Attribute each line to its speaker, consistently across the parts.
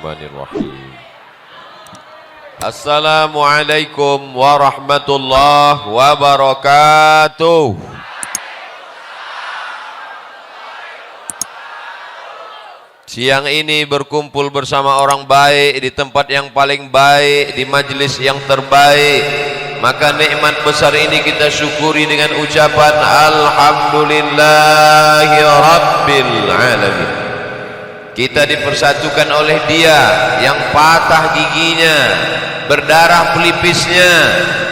Speaker 1: Bismillahirrahmanirrahim. Assalamualaikum warahmatullahi wabarakatuh. Siang ini berkumpul bersama orang baik di tempat yang paling baik, di majelis yang terbaik. Maka nikmat besar ini kita syukuri dengan ucapan Alhamdulillahi Rabbil Alamin. Kita dipersatukan oleh Dia yang patah giginya, berdarah pelipisnya,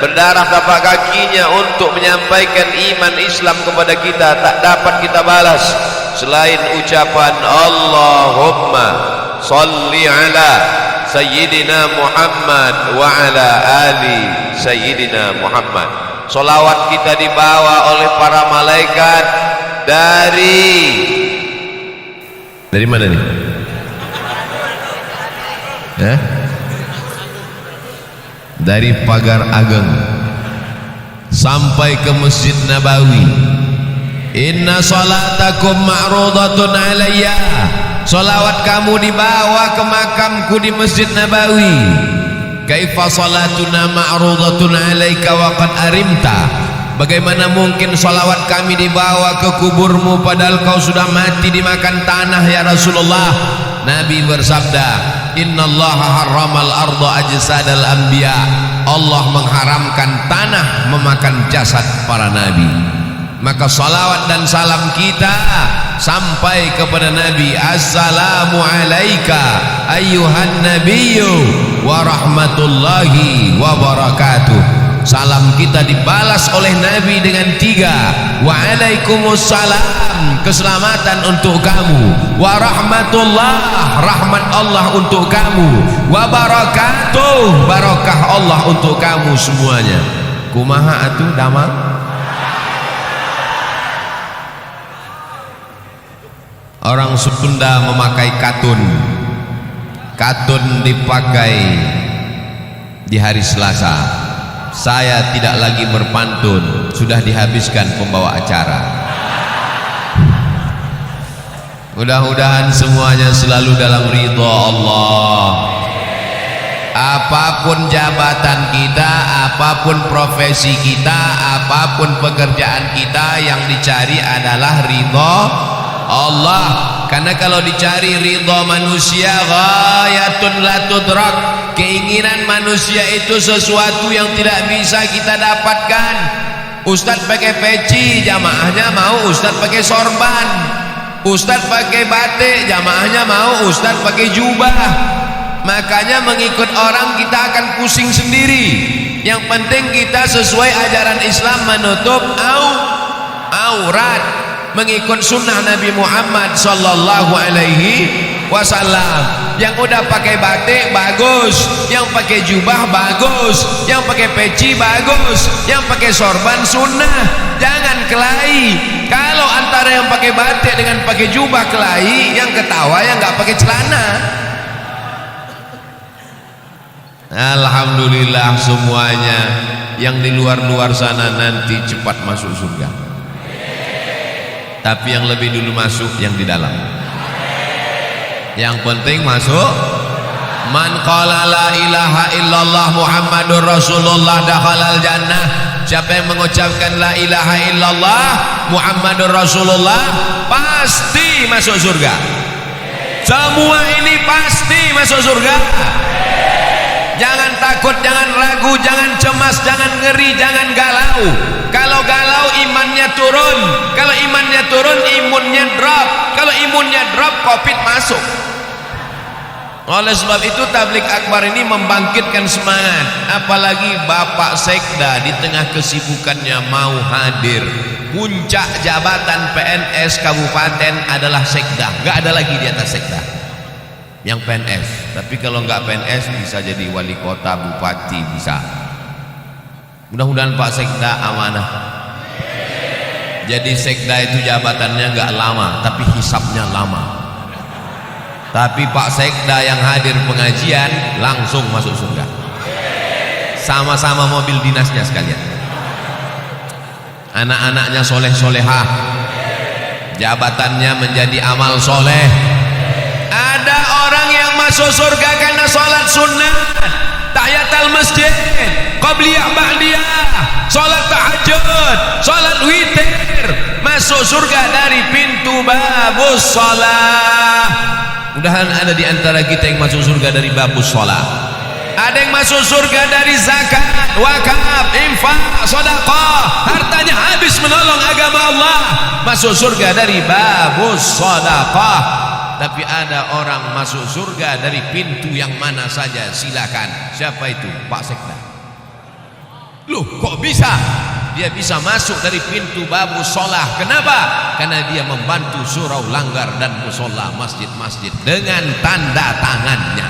Speaker 1: berdarah tapak kakinya untuk menyampaikan iman Islam kepada kita, tak dapat kita balas selain ucapan Allahumma salli ala Sayyidina Muhammad wa ala ali Sayyidina Muhammad. Salawat kita dibawa oleh para malaikat dari mana nih? Dari Pagar Ageng sampai ke Masjid Nabawi. Inna salatakum ma'rudatun alayya. Salawat kamu dibawa ke makamku di Masjid Nabawi. Kaifa salatuna ma'rudatun alayka wa qad arimta. Bagaimana mungkin salawat kami dibawa ke kuburmu padahal kau sudah mati dimakan tanah ya Rasulullah. Nabi bersabda, innallaha harramal arda ajsadal anbiya. Allah mengharamkan tanah memakan jasad para nabi. Maka salawat dan salam kita sampai kepada Nabi. Assalamu alaika ayyuhan nabiyyu wa rahmatullahi wa barakatuh. Salam kita dibalas oleh Nabi dengan 3. Waalaikumsalam, keselamatan untuk kamu. Wa rahmatullah, rahmat Allah untuk kamu. Wa barakatuh, barakah Allah untuk kamu semuanya. Kumaha atuh damang? Orang Sunda memakai katun. Katun dipakai di hari Selasa. Saya tidak lagi berpantun, sudah dihabiskan pembawa acara. Mudah-mudahan semuanya selalu dalam ridha Allah. Apapun jabatan kita, apapun profesi kita, apapun pekerjaan kita, yang dicari adalah ridha Allah. Karena kalau dicari ridha manusia, ghayatun la tudrak. Keinginan manusia itu sesuatu yang tidak bisa kita dapatkan. Ustadz pakai peci, jamaahnya mau ustadz pakai sorban. Ustadz pakai batik, jamaahnya mau ustadz pakai jubah. Makanya mengikut orang kita akan pusing sendiri. Yang penting kita sesuai ajaran Islam, menutup aurat, mengikut sunnah Nabi Muhammad sallallahu alaihi wasallam. Yang udah pakai batik bagus, yang pakai jubah bagus, yang pakai peci bagus, yang pakai sorban sunnah. Jangan kelahi. Kalau antara yang pakai batik dengan pakai jubah kelahi, yang ketawa yang nggak pakai celana. Alhamdulillah semuanya yang di luar-luar sana nanti cepat masuk surga. Tapi yang lebih dulu masuk yang di dalam. Yang penting masuk. Man qala la ilaha illallah Muhammadur Rasulullah dakhalal jannah. Siapa yang mengucapkan la ilaha illallah Muhammadur Rasulullah pasti masuk surga. Semua ini pasti masuk surga. Jangan takut, jangan ragu, jangan cemas, jangan ngeri, jangan galau. Kalau galau imannya turun. Kalau imannya turun imunnya drop. Kalau imunnya drop Covid masuk. Oleh sebab itu tablik akbar ini membangkitkan semangat. Apalagi Bapak Sekda di tengah kesibukannya mau hadir. Puncak jabatan PNS kabupaten adalah Sekda. Gak ada lagi di atas Sekda yang PNS. Tapi kalau nggak PNS bisa jadi wali kota, bupati, bisa. Mudah-mudahan Pak Sekda amanah. Jadi Sekda itu jabatannya nggak lama, tapi hisapnya lama. Tapi Pak Sekda yang hadir pengajian langsung masuk surga. Sama-sama mobil dinasnya sekalian. Anak-anaknya soleh-solehah. Jabatannya menjadi amal soleh. Ada orang yang masuk surga karena sholat sunnah, tahiyatul masjid, qabliyah ba'diyah, sholat tahajud, sholat witir, masuk surga dari pintu babus sholat. Mudahan ada di antara kita yang masuk surga dari babus sholat. Ada yang masuk surga dari zakat, wakaf, infak, sedekah, hartanya habis menolong agama Allah, masuk surga dari babus sedekah. Tapi ada orang masuk surga dari pintu yang mana saja, silakan. Siapa itu? Pak Sekda. Loh, kok bisa? Dia bisa masuk dari pintu babus sholah. Kenapa? Karena dia membantu surau langgar dan musola masjid-masjid dengan tanda tangannya.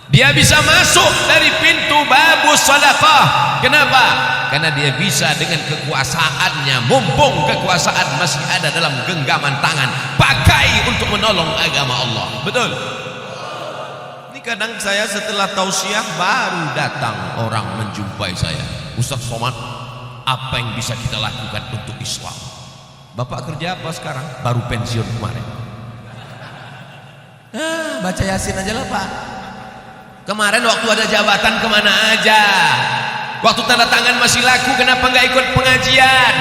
Speaker 1: Dia bisa masuk dari pintu babus sedekah. Kenapa? Karena dia bisa dengan kekuasaannya, mumpung kekuasaan masih ada dalam genggaman tangan, pakai untuk menolong agama Allah. Betul? Ini kadang saya setelah tausiah baru datang orang menjumpai saya. Ustaz Somad, apa yang bisa kita lakukan untuk Islam? Bapak kerja apa sekarang? Baru pensiun kemarin. Baca Yasin aja lah Pak. Kemarin waktu ada jabatan kemana aja? Waktu tanda tangan masih laku, kenapa nggak ikut pengajian?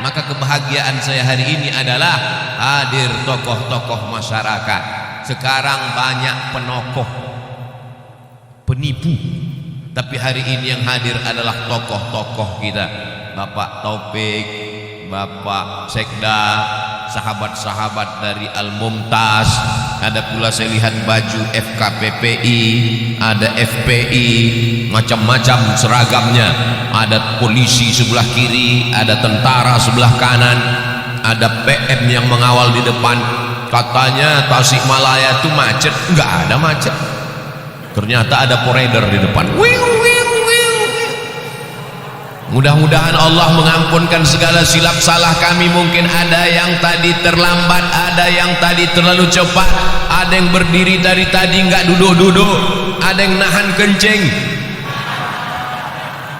Speaker 1: Maka kebahagiaan saya hari ini adalah hadir tokoh-tokoh masyarakat. Sekarang banyak penokoh, penipu, tapi hari ini yang hadir adalah tokoh-tokoh kita. Bapak Taufik, Bapak Sekda, sahabat-sahabat dari Al-Mumtaz, ada pula saya lihat baju FKPPI, ada FPI, macam-macam seragamnya. Ada polisi sebelah kiri, ada tentara sebelah kanan, ada PM yang mengawal di depan. Katanya Tasikmalaya itu macet, enggak ada macet. Ternyata ada poreder di depan. Mudah-mudahan Allah mengampunkan segala silap salah kami. Mungkin ada yang tadi terlambat, ada yang tadi terlalu cepat, ada yang berdiri dari tadi nggak duduk-duduk, ada yang nahan kencing.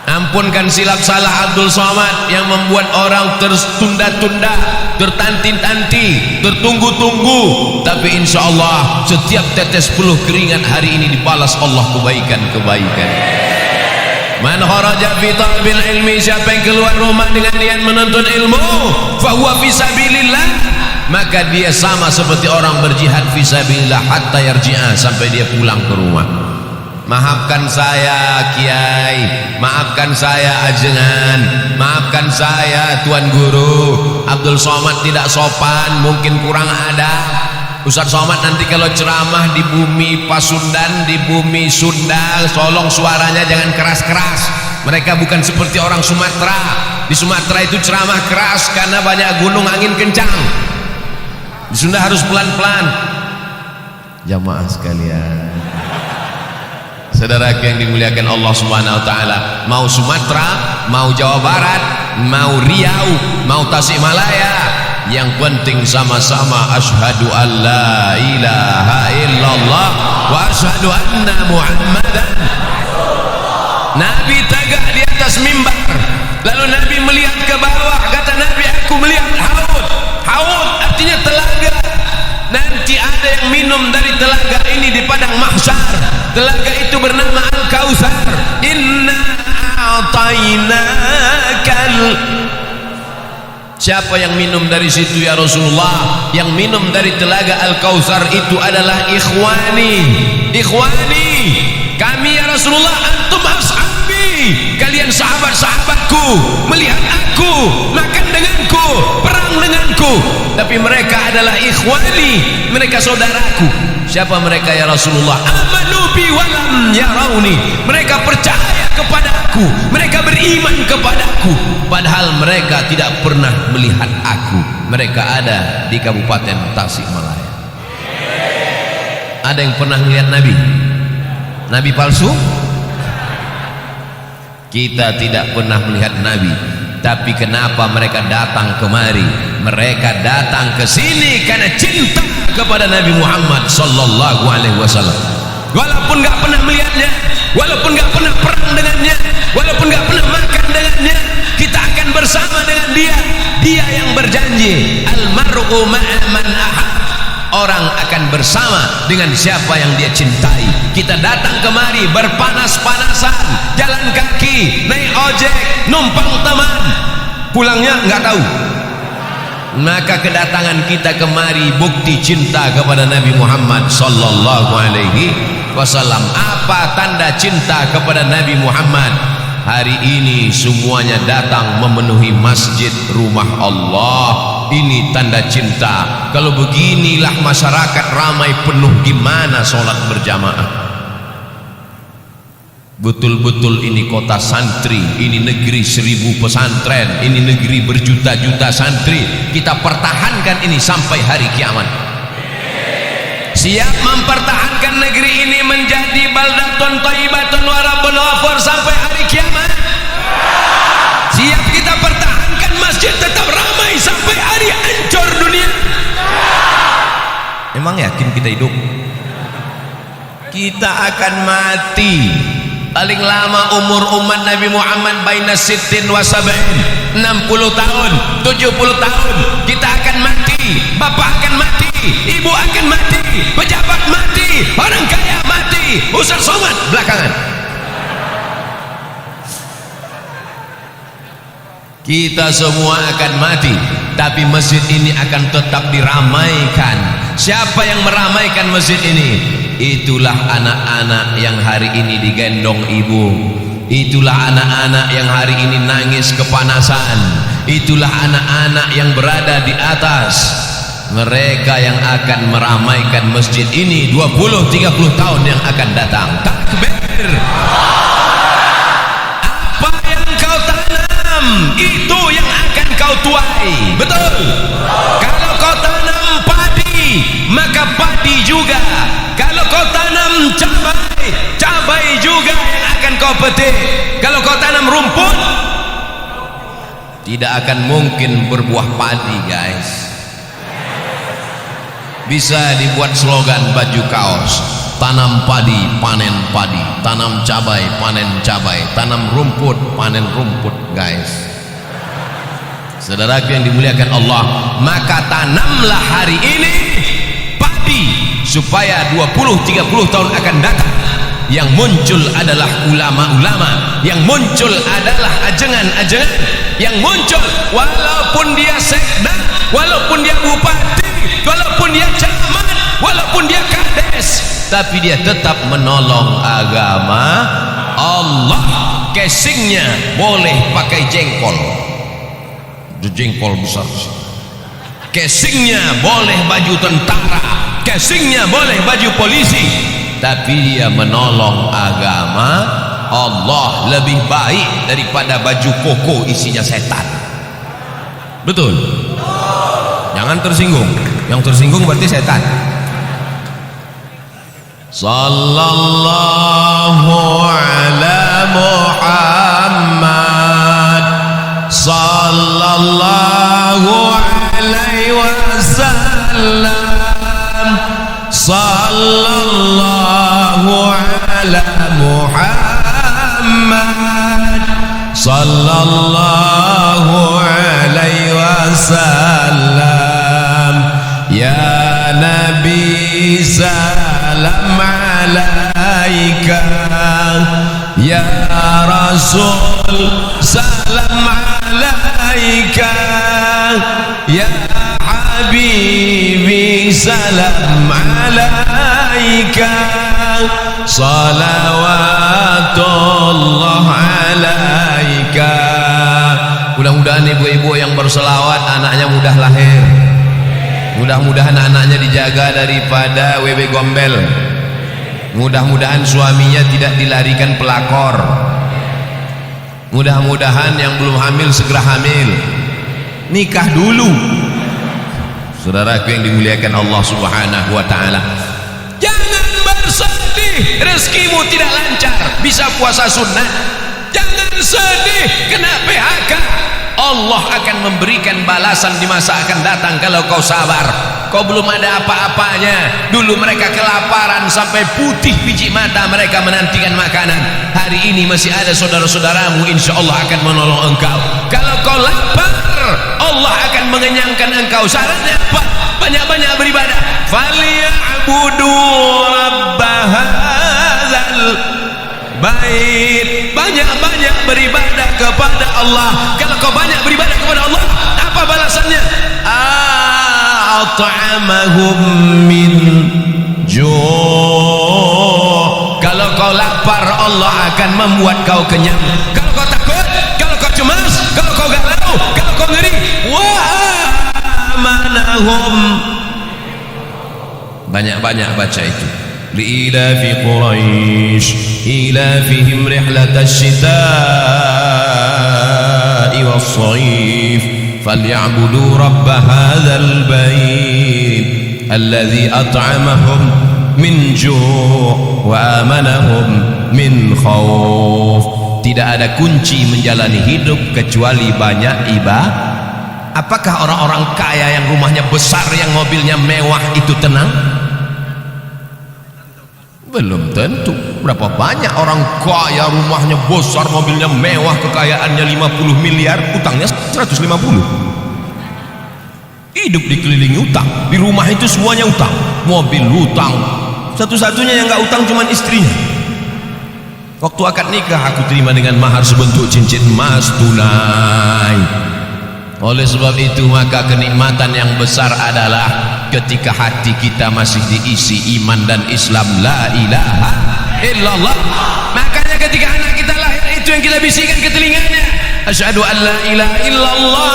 Speaker 1: Ampunkan silap salah Abdul Somad yang membuat orang tertunda-tunda, tertanti-tanti, tertunggu-tunggu. Tapi insya Allah setiap tetes peluh keringat hari ini dibalas Allah kebaikan-kebaikan. Man kharaja fi talabil ilmi, siapa yang keluar rumah dengan niat menuntut ilmu, fahuwa fi sabilillah, maka dia sama seperti orang berjihad fi sabilillah hatta yarji'a, sampai dia pulang ke rumah. Maafkan saya Kiai, maafkan saya Ajengan, maafkan saya Tuan Guru. Abdul Somad tidak sopan, mungkin kurang adab. Ustaz Somad nanti kalau ceramah di bumi Pasundan, di bumi Sunda, tolong suaranya jangan keras-keras. Mereka bukan seperti orang Sumatera. Di Sumatera itu ceramah keras karena banyak gunung, angin kencang. Di Sunda harus pelan-pelan. Jamaah sekalian, saudara yang dimuliakan Allah Subhanahu wa taala, mau Sumatera, mau Jawa Barat, mau Riau, mau Tasikmalaya, yang penting sama-sama asyhadu an la ilaha illallah wa asyhadu anna Muhammadan. Nabi tegak di atas mimbar, lalu Nabi melihat ke bawah, kata Nabi, aku melihat haud. Haud artinya telaga. Nanti ada yang minum dari telaga ini di padang mahsyar. Telaga itu bernama Al-Kautsar. Inna a'tainakal. Siapa yang minum dari situ ya Rasulullah? Yang minum dari telaga Al-Kautsar itu adalah ikhwani. Ikhwani, kami ya Rasulullah, antum ashabi, kalian sahabat-sahabatku. Melihat aku, makan denganku, perang denganku, tapi mereka adalah ikhwani, mereka saudaraku. Siapa mereka ya Rasulullah? Amanu bi walam yarawni, mereka percaya kepadaku, mereka beriman kepadaku, padahal mereka tidak pernah melihat aku. Mereka ada di Kabupaten Tasikmalaya. Ada yang pernah melihat Nabi? Nabi palsu? Kita tidak pernah melihat Nabi, tapi kenapa mereka datang kemari? Mereka datang ke sini karena cinta kepada Nabi Muhammad sallallahu alaihi wasallam. Walaupun nggak pernah melihatnya, walaupun nggak pernah perang dengannya, walaupun nggak pernah makan dengannya, kita akan bersama dengan dia. Dia yang berjanji, almar'u ma'a man ahab. orang akan bersama dengan siapa yang dia cintai. Kita datang kemari berpanas-panasan, jalan kaki, naik ojek, numpang teman, pulangnya nggak tahu. Maka kedatangan kita kemari bukti cinta kepada Nabi Muhammad sallallahu alaihi wasallam. Apa tanda cinta kepada Nabi Muhammad? Hari ini semuanya datang memenuhi masjid rumah Allah. Ini tanda cinta. Kalau beginilah masyarakat ramai penuh, gimana sholat berjamaah? Betul-betul ini kota santri, ini negeri 1000 pesantren, ini negeri berjuta-juta santri. Kita pertahankan ini sampai hari kiamat. Siap mempertahankan negeri ini menjadi baldatun thayyibatun wa rabbun ghafur sampai hari kiamat? Siap kita pertahankan masjid tetap ramai sampai hari hancur dunia? Emang yakin kita hidup? Kita akan mati. Paling lama umur umat Nabi Muhammad baina sittin wa sab'in, 60 tahun, 70 tahun. Kita akan mati, bapak akan mati, ibu akan mati, pejabat mati, orang kaya mati, Ustaz Somad belakangan. Kita semua akan mati, tapi masjid ini akan tetap diramaikan. Siapa yang meramaikan masjid ini? Itulah anak-anak yang hari ini digendong ibu. Itulah anak-anak yang hari ini nangis kepanasan. Itulah anak-anak yang berada di atas. Mereka yang akan meramaikan masjid ini 20-30 tahun yang akan datang. Takbir. Apa yang kau tanam, itu yang akan kau tuai. Betul. Kalau kau tanam padi, maka padi juga. Kalau kau tanam cabai, cabai juga yang akan kau petik. Kalau kau tanam rumput, tidak akan mungkin berbuah padi, guys. Bisa dibuat slogan baju kaos: tanam padi, panen padi, tanam cabai, panen cabai, tanam rumput, panen rumput, guys. Saudaraku yang dimuliakan Allah, maka tanamlah hari ini padi, supaya 20-30 tahun akan datang yang muncul adalah ulama-ulama, yang muncul adalah ajengan-ajengan, yang muncul walaupun dia sekda, walaupun dia bupati, walaupun dia camat, walaupun dia kades, tapi dia tetap menolong agama Allah. Casingnya boleh pakai jengkol, jengkol besar. Casingnya boleh baju tentara, casingnya boleh baju polisi, tapi dia menolong agama Allah lebih baik daripada baju koko isinya setan. Betul? Jangan tersinggung. Yang tersinggung berarti setan. Sallallahu ala Muhammad, sallallahu alaihi wasallam, sallallahu ala Muhammad, sallallahu alaihi wasallam. Ya Nabi salam alaika, ya Rasul salam alaika, ya Habibi salam alaika, salawatullah alaika. Mudah-mudahan ibu-ibu yang berselawat anaknya mudah lahir. Mudah-mudahan anaknya dijaga daripada wewe gombel. Mudah-mudahan suaminya tidak dilarikan pelakor. Mudah-mudahan yang belum hamil segera hamil. Nikah dulu. Saudaraku yang dimuliakan Allah Subhanahu wa ta'ala, jangan bersedih rezekimu tidak lancar, bisa puasa sunnah. Jangan sedih kena PHK. Allah akan memberikan balasan di masa akan datang kalau kau sabar. Kau belum ada apa-apanya. Dulu mereka kelaparan sampai putih biji mata mereka menantikan makanan. Hari ini masih ada saudara-saudaramu insya Allah akan menolong engkau. Kalau kau lapar, Allah akan mengenyangkan engkau. Syaratnya apa? banyak-banyak beribadah. Falyabudu rabb hadzal bait, banyak-banyak beribadah kepada Allah. Kalau kau banyak beribadah kepada Allah, apa balasannya? At'amahum min ju'. Kalau kau lapar, Allah akan membuat kau kenyang. Kalau kau takut, kalau kau cemas, kalau kau galau, kalau kau ngeri, wa amanahum. Banyak-banyak baca itu. Li'ilafi Quraisy ilafihim rihlatash shita'i was-shayf falyabudu rabb hadzal bait alladzi at'amahum min ju' wa amanahum min khauf. Tidak ada kunci menjalani hidup kecuali banyak ibadah. Apakah orang-orang kaya yang rumahnya besar, yang mobilnya mewah itu tenang? Belum tentu. Berapa banyak orang kaya, rumahnya besar, mobilnya mewah, kekayaannya 50 miliar, utangnya 150. Hidup dikelilingi utang, di rumah itu semuanya utang, mobil utang, satu-satunya yang gak utang cuma istrinya. Waktu akad nikah aku terima dengan mahar sebentuk cincin emas tunai. Oleh sebab itu maka kenikmatan yang besar adalah ketika hati kita masih diisi iman dan Islam, la ilaha illallah. Makanya ketika anak kita lahir, itu yang kita bisikan ke telinganya, asyhadu an la ilaha illallah,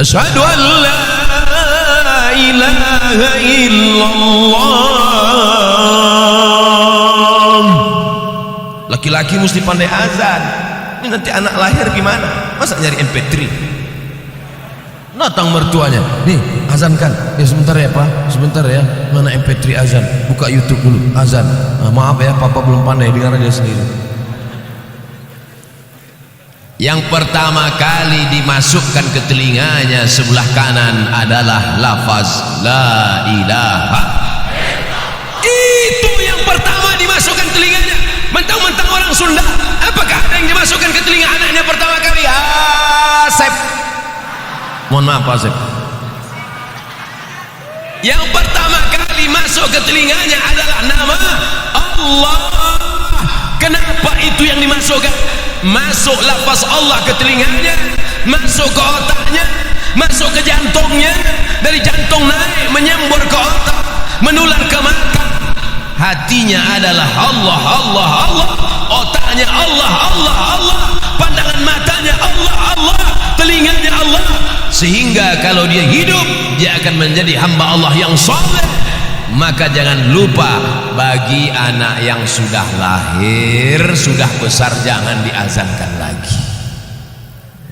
Speaker 1: asyhadu an la ilaha illallah. Laki-laki mesti pandai azan. Ini nanti anak lahir gimana? Masa nyari MP3? Datang mertuanya, nih azankan. Ya sebentar ya Pak, sebentar ya. Mana MP3 azan? Buka YouTube dulu, azan. Maaf ya, Papa belum pandai, dengar aja sendiri. Yang pertama kali dimasukkan ke telinganya sebelah kanan adalah lafaz la ilaha. Itu yang pertama dimasukkan telinganya. Mentang-mentang orang Sunda, apakah ada yang dimasukkan ke telinga anaknya pertama kali? Asep. Mohon maaf Asep. Yang pertama kali masuk ke telinganya adalah nama Allah. Kenapa itu yang dimasukkan? Masuk lafaz Allah ke telinganya, masuk ke otaknya, masuk ke jantungnya, dari jantung naik menyembur ke otak, menular ke mata. Hatinya adalah Allah, Allah, Allah. Otaknya Allah, Allah, Allah. Pandangan matanya Allah, Allah. Telinganya Allah. Sehingga kalau dia hidup, dia akan menjadi hamba Allah yang saleh. Maka jangan lupa, bagi anak yang sudah lahir, sudah besar, jangan diazankan lagi.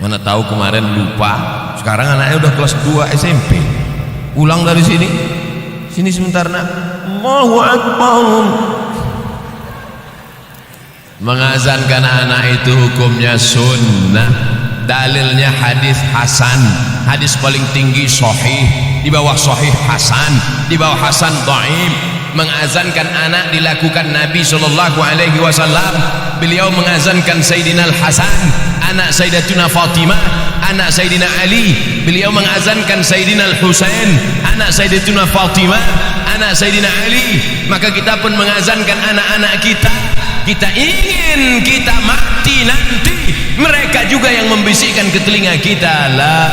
Speaker 1: Mana tahu kemarin lupa, sekarang anaknya udah kelas 2 SMP. Ulang dari sini. Sini sebentar nak. Allahu Akbar. Mengazankan anak itu hukumnya sunnah. Dalilnya hadis hasan. Hadis paling tinggi sahih, di bawah sahih hasan, di bawah hasan dhaif. Mengazankan anak dilakukan Nabi SAW. Beliau mengazankan Sayyidina Al-Hasan, anak Sayyidatuna Fatimah, anak Sayyidina Ali. Beliau mengazankan Sayyidina Al-Husain, anak Sayyidatuna Fatimah, anak Sayyidina Ali. Maka kita pun mengazankan anak-anak kita. Kita ingin kita mati nanti, mereka juga yang membisikkan ke telinga kita, la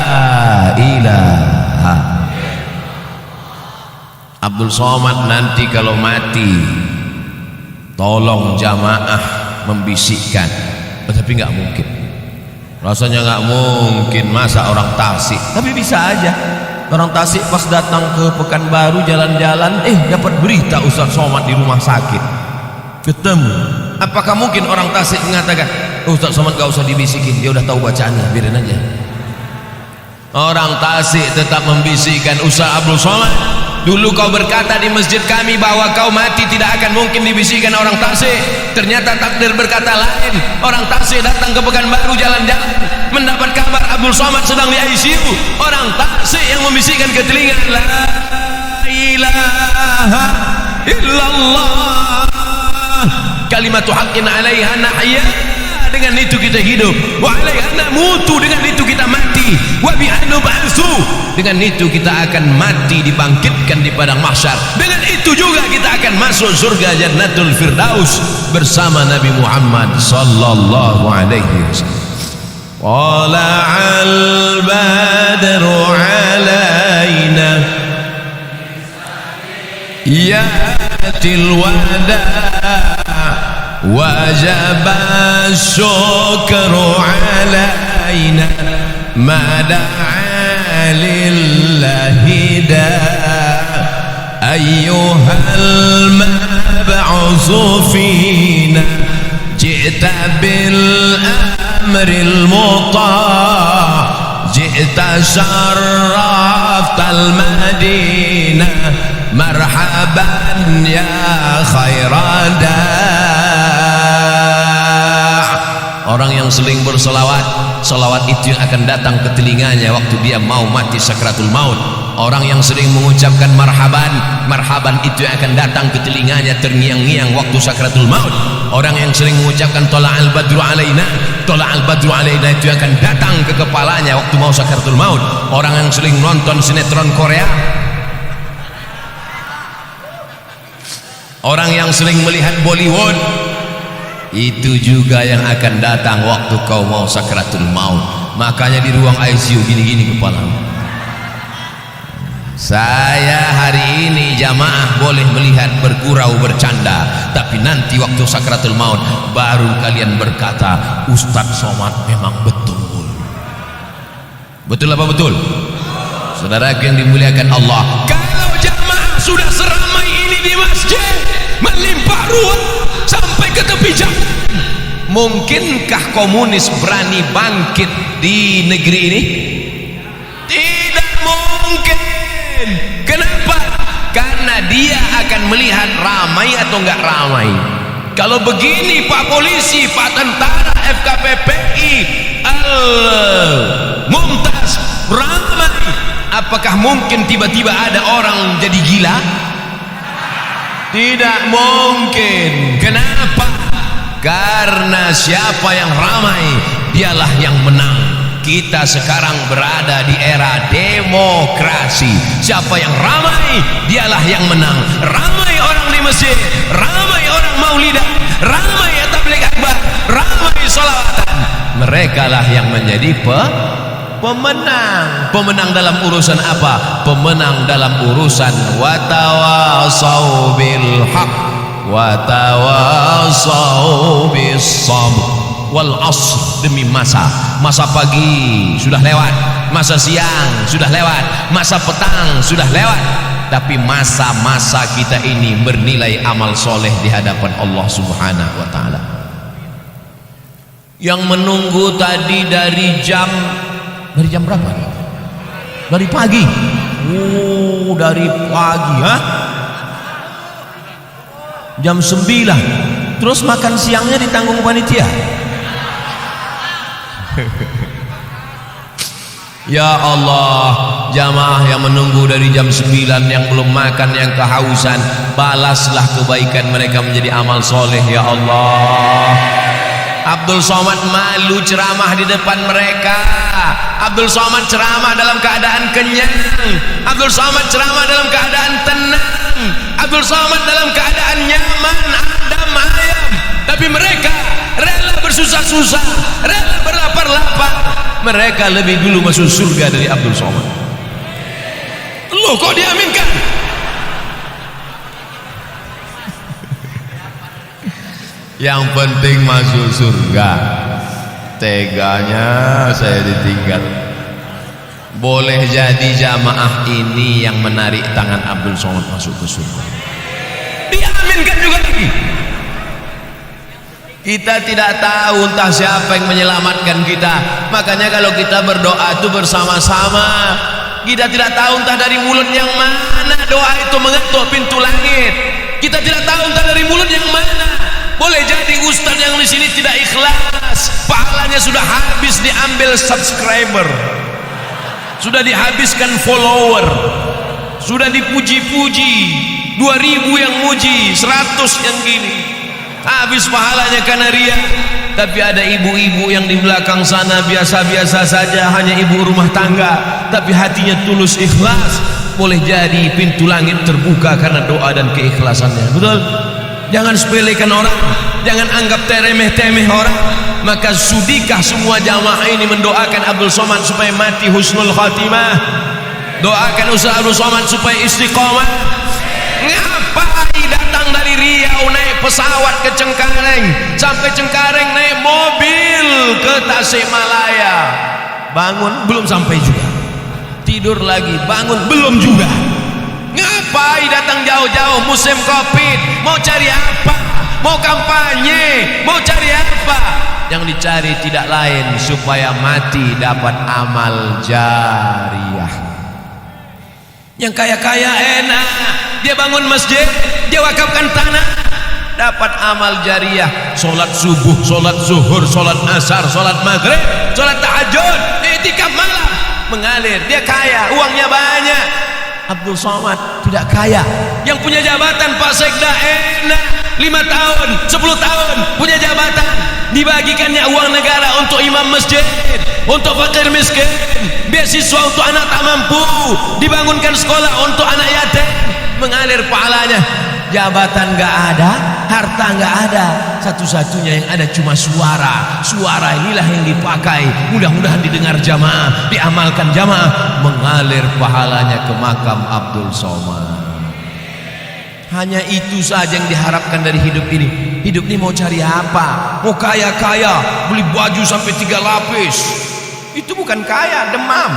Speaker 1: ilaha. Abdul Somad nanti kalau mati, tolong jamaah membisikkan. Tapi nggak mungkin, rasanya nggak mungkin. Masa orang Tasik? Tapi bisa aja orang Tasik pas datang ke Pekanbaru jalan-jalan, dapat berita Ustaz Somad di rumah sakit, ketemu. Apakah mungkin orang Tasik mengatakan Ustaz Somad gak usah dibisikin, dia udah tahu bacaannya, biarin aja? Orang Tasik tetap membisikkan. Ustaz Abdul Somad, dulu kau berkata di masjid kami bahwa kau mati tidak akan mungkin dibisikkan orang Tasik. Ternyata takdir berkata lain. Orang Tasik datang ke Pekanbaru jalan-jalan, mendapat kabar Abdul Somad sedang di ICU. Orang Tasik yang membisikkan ke telinga, la ilaha illallah, kalimatu haqqin 'alaiha nahya, dengan itu kita hidup, wa alaiha namutu, dengan itu kita mati, wa biha nub'atsu, dengan itu kita akan mati dibangkitkan di padang mahsyar, dengan itu juga kita akan masuk surga Jannatul Firdaus bersama Nabi Muhammad sallallahu alaihi wasallam. Tala'al badru alaina yatil wada wajaba syukru alaina mada'a lillahi da ayyuhal mab'usu fina ji'ta bil amril muta' ji'ta syarraftal madinah marhaban ya khairada. Orang yang sering berselawat, selawat itu yang akan datang ke telinganya waktu dia mau mati sakratul maut. Orang yang sering mengucapkan marhaban, marhaban itu yang akan datang ke telinganya terngiang-ngiang waktu sakratul maut. Orang yang sering mengucapkan tola'al badru alaina, tola'al badru alaina itu yang akan datang ke kepalanya waktu mau sakratul maut. Orang yang sering nonton sinetron Korea, orang yang sering melihat Bollywood, itu juga yang akan datang waktu kau mau sakratul maut. Makanya di ruang ICU gini-gini kepalamu. Saya hari ini jamaah boleh melihat bergurau bercanda, tapi nanti waktu sakratul maut baru kalian berkata Ustadz Somad memang betul. Betul apa betul? Saudara yang dimuliakan Allah, kalau jamaah sudah seramai ini di masjid, melimpah ruah sampai ke tepi jalan, mungkinkah komunis berani bangkit di negeri ini? Tidak mungkin. Kenapa? Karena dia akan melihat ramai atau enggak ramai. Kalau begini Pak Polisi, Pak Tentara, FKPPI, Mumtaz ramai, apakah mungkin tiba-tiba ada orang jadi gila? Tidak mungkin. Kenapa? Karena siapa yang ramai dialah yang menang. Kita sekarang berada di era demokrasi. Siapa yang ramai dialah yang menang. Ramai orang di masjid, ramai orang maulidah, ramai tabligh akbar, ramai sholawatan, mereka lah yang menjadi pemenang. Pemenang dalam urusan apa? Pemenang dalam urusan watawasau bil haq watawasau bis sabr wal asr, demi masa pagi sudah lewat, masa siang sudah lewat, masa petang sudah lewat, tapi masa-masa kita ini bernilai amal soleh di hadapan Allah Subhanahu wa ta'ala. Yang menunggu tadi dari jam berapa? Dari pagi. Dari pagi, jam 9. Terus makan siangnya ditanggung panitia. Ya Allah, jamaah yang menunggu dari jam 9 yang belum makan, yang kehausan, balaslah kebaikan mereka menjadi amal soleh ya Allah. Abdul Somad malu ceramah di depan mereka. Abdul Somad ceramah dalam keadaan kenyang. Abdul Somad ceramah dalam keadaan tenang. Abdul Somad dalam keadaan nyaman, adem ayem. Tapi mereka rela bersusah-susah, rela berlapar-lapar. Mereka lebih dulu masuk surga dari Abdul Somad. Loh, kok diaminkan? Yang penting masuk surga. Teganya saya ditinggal. Boleh jadi jamaah ini yang menarik tangan Abdul Somad masuk ke surga. Diaminkan juga lagi. Kita tidak tahu entah siapa yang menyelamatkan kita. Makanya kalau kita berdoa itu bersama-sama. Kita tidak tahu entah dari mulut yang mana doa itu mengetuk pintu langit. Kita tidak tahu entah dari mulut yang mana. Boleh jadi ustaz yang di sini tidak ikhlas, pahalanya sudah habis diambil subscriber, sudah dihabiskan follower, sudah dipuji-puji, 2000 yang muji, 100 yang gini, habis pahalanya karena ria. tapi ada ibu-ibu yang di belakang sana biasa-biasa saja, hanya ibu rumah tangga, tapi hatinya tulus ikhlas. Boleh jadi pintu langit terbuka karena doa dan keikhlasannya. Betul? Jangan sepelekan orang, jangan anggap teremeh-temeh orang. Maka sudikah semua jamaah ini mendoakan Abdul Somad supaya mati husnul khatimah? Doakan Ustaz Abdul Somad supaya istiqomah. Ngapain datang dari Riau naik pesawat ke Cengkareng, sampai Cengkareng naik mobil ke Tasikmalaya, bangun belum sampai juga, tidur lagi, bangun belum juga. Ngapain datang jauh-jauh musim Covid? Mau cari apa? Mau kampanye? Mau cari apa? Yang dicari tidak lain supaya mati dapat amal jariah. Yang kaya-kaya enak, dia bangun masjid, dia wakafkan tanah, dapat amal jariah. Sholat subuh, sholat zuhur, sholat asar, sholat maghrib, sholat tahajud, i'tikaf malam, mengalir. Dia kaya, uangnya banyak. Abdul Somad tidak kaya. Yang punya jabatan Pak Sekda enak, 5 tahun, 10 tahun punya jabatan, dibagikannya uang negara untuk imam masjid, untuk fakir miskin, beasiswa untuk anak tak mampu, dibangunkan sekolah untuk anak yatim, mengalir pahalanya. Jabatan gak ada, harta gak ada, satu-satunya yang ada cuma suara. Suara inilah yang dipakai, mudah-mudahan didengar jamaah, diamalkan jamaah, mengalir pahalanya ke makam Abdul Somad. Hanya itu saja yang diharapkan dari hidup ini. Hidup ini mau cari apa? Mau kaya-kaya, beli baju sampai 3 lapis, itu bukan kaya, demam.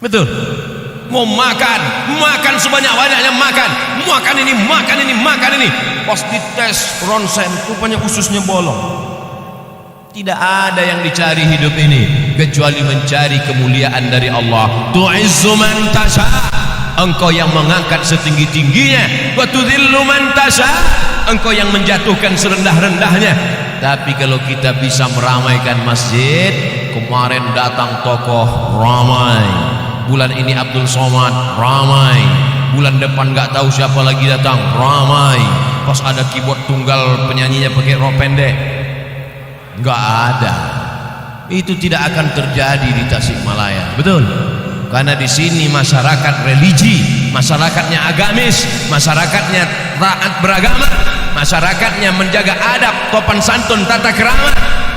Speaker 1: Betul? Mau makan, makan sebanyak-banyaknya, makan ini, makan ini, makan ini. Pas dites ronsen, rupanya ususnya bolong. Tidak ada yang dicari hidup ini kecuali mencari kemuliaan dari Allah. Tu'izzu man tasha, engkau yang mengangkat setinggi-tingginya. Wa tudhillu man tasha, engkau yang menjatuhkan serendah-rendahnya. Tapi kalau kita bisa meramaikan masjid, kemarin datang tokoh ramai, bulan ini Abdul Somad ramai, bulan depan nggak tahu siapa lagi datang ramai. Pas ada keyboard tunggal penyanyinya pakai rok pendek, nggak ada. Itu tidak akan terjadi di Tasikmalaya. Betul? Karena di sini masyarakat religi, masyarakatnya agamis, masyarakatnya taat beragama, masyarakatnya menjaga adab, sopan santun, tata krama.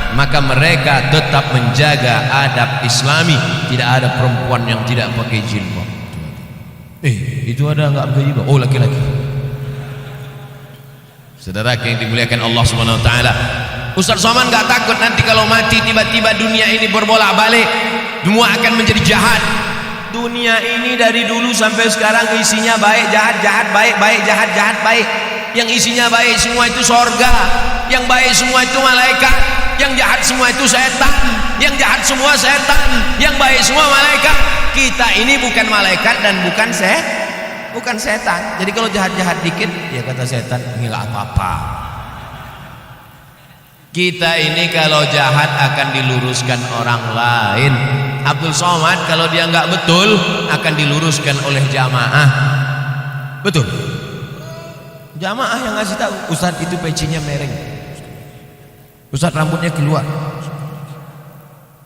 Speaker 1: Maka mereka tetap menjaga adab islami. Tidak ada perempuan yang tidak pakai jilbab. Itu ada nggak pakai jilbab? Oh, laki-laki. Saudara yang dimuliakan Allah Subhanahu Wa Taala, Ustaz Somad nggak takut nanti kalau mati tiba-tiba dunia ini berbolak-balik, semua akan menjadi jahat. Dunia ini dari dulu sampai sekarang isinya baik jahat, jahat baik, baik jahat, jahat baik. Yang isinya baik semua itu sorga, yang baik semua itu malaikat, yang jahat semua itu setan, yang jahat semua setan, yang baik semua malaikat. Kita ini bukan malaikat dan bukan setan. Jadi kalau jahat-jahat dikit, ya kata setan, ini nggak apa-apa. Kita ini kalau jahat akan diluruskan orang lain. Abdul Somad kalau dia nggak betul akan diluruskan oleh jamaah. Betul? Jamaah yang ngasih tahu, Ustaz itu pecinya mereng, Ustaz rambutnya keluar.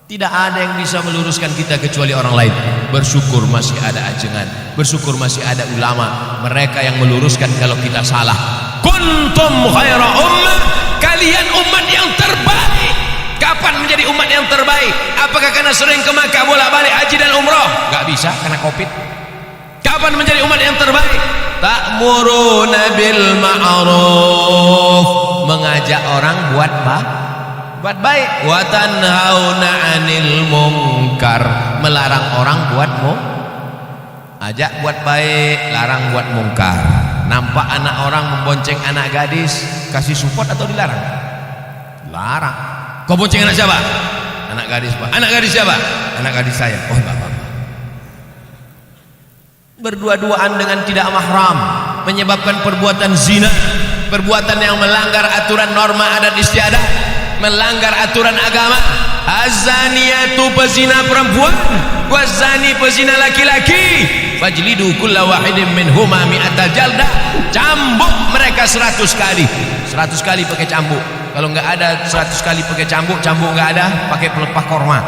Speaker 1: Tidak ada yang bisa meluruskan kita kecuali orang lain. Bersyukur masih ada ajengan, bersyukur masih ada ulama, mereka yang meluruskan kalau kita salah. Kuntum khaira ummah, kalian umat yang terbaik. Kapan menjadi umat yang terbaik? Apakah karena sering ke Makkah bolak-balik haji dan umrah? Gak bisa karena Covid. Kapan menjadi umat yang terbaik? Ta'muruna bil ma'ruf, mengajak orang buat baik. Wa tanhauna 'anil munkar, melarang orang buat ajak buat baik, larang buat mungkar. Nampak anak orang membonceng anak gadis, kasih support atau dilarang? Larang. Kau bonceng anak siapa? Anak gadis, Pak. Anak gadis siapa? Anak gadis saya. Oh, enggak apa-apa. Berdua-duaan dengan tidak mahram menyebabkan perbuatan zina, perbuatan yang melanggar aturan norma adat istiadat, melanggar aturan agama. Az-zaniyatu pezina perempuan, waz-zani pezina laki-laki, fajlidu kulla wahidin minhuma mi'atal jaldah, cambuk mereka 100 kali. 100 kali pakai cambuk. Kalau nggak ada 100 kali pakai cambuk nggak ada, pakai pelepah korma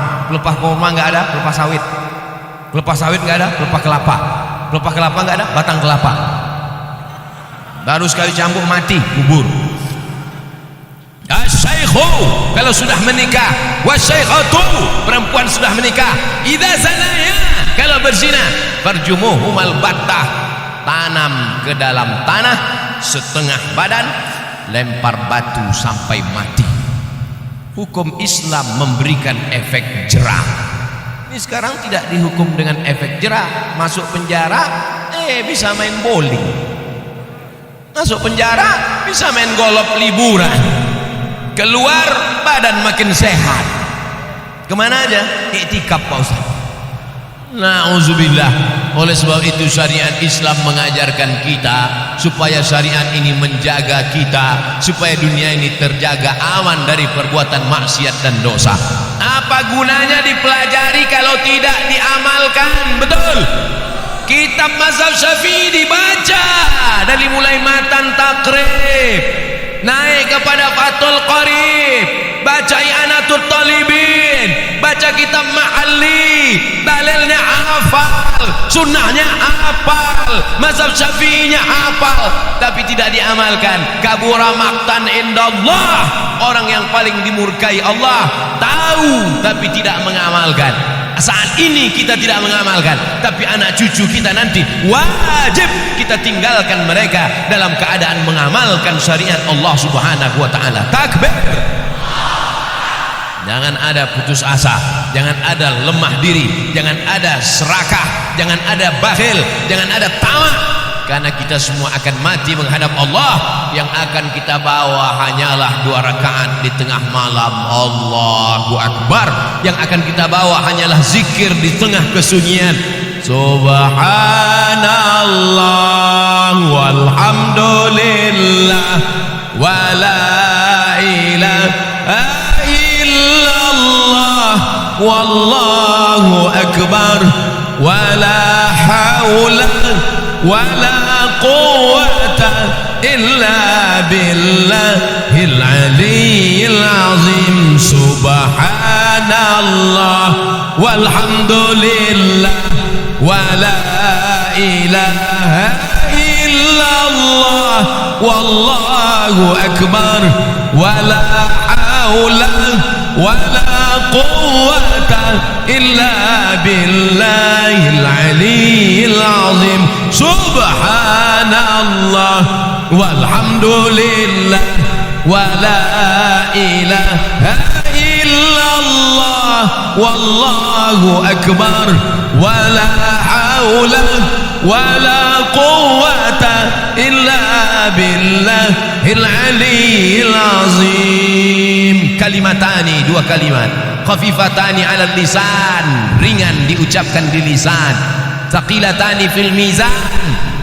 Speaker 1: nggak ada, pelepah sawit nggak ada, pelepah kelapa nggak ada, batang kelapa. Baru sekali cambuk mati, kubur. Asy-syaikhu kalau sudah menikah, wasyaikhatu perempuan sudah menikah, idza zanaya kalau berzina, farjumuhumal battah, tanam ke dalam tanah setengah badan, lempar batu sampai mati. Hukum Islam memberikan efek jerah. Ini sekarang tidak dihukum dengan efek jerah, masuk penjara bisa main bowling, masuk penjara bisa main golf liburan, keluar badan makin sehat. Kemana aja? Iktikaf Pak Ustaz. Na'udzubillah. Oleh sebab itu syariat Islam mengajarkan kita supaya syariat ini menjaga kita, supaya dunia ini terjaga aman dari perbuatan maksiat dan dosa. Apa gunanya dipelajari kalau tidak diamalkan? Betul. Kitab mazhab Syafi'i dibaca dari mulai matan takrib naik kepada Fathul Qarib, baca I'anatul Talibin, baca kitab Ma'alli, dalilnya hafal, sunnahnya hafal, mazhab Syafi'inya hafal, tapi tidak diamalkan. Kabura maqtan indallah, orang yang paling dimurkai Allah, tahu tapi tidak mengamalkan. Saat ini kita tidak mengamalkan, tapi anak cucu kita nanti wajib kita tinggalkan mereka dalam keadaan mengamalkan syariat Allah Subhanahu wa taala. Takbir. Jangan ada putus asa, jangan ada lemah diri, jangan ada serakah, jangan ada bakhil, jangan ada tamak, karena kita semua akan mati menghadap Allah. Yang akan kita bawa hanyalah 2 rakaat di tengah malam, Allahu Akbar. Yang akan kita bawa hanyalah zikir di tengah kesunyian, Subhanallah walhamdulillah wala ilaha illallah wallahu akbar wala haula wala quwwata illa billahil aliyyil azim. Subhanallah walhamdulillah wala ilaha illallah wallahu akbar wala haula wala quwwata illa billahil aliyyil azim. Subhanallah walhamdulillah wala ilaha illallah wallahu akbar wala haula wala quwwata illa billahil aliyyil azim. Kalimatani, 2 kalimat, khafifatani 'alal lisan, ringan diucapkan di lisan, thaqilatani fil mizan,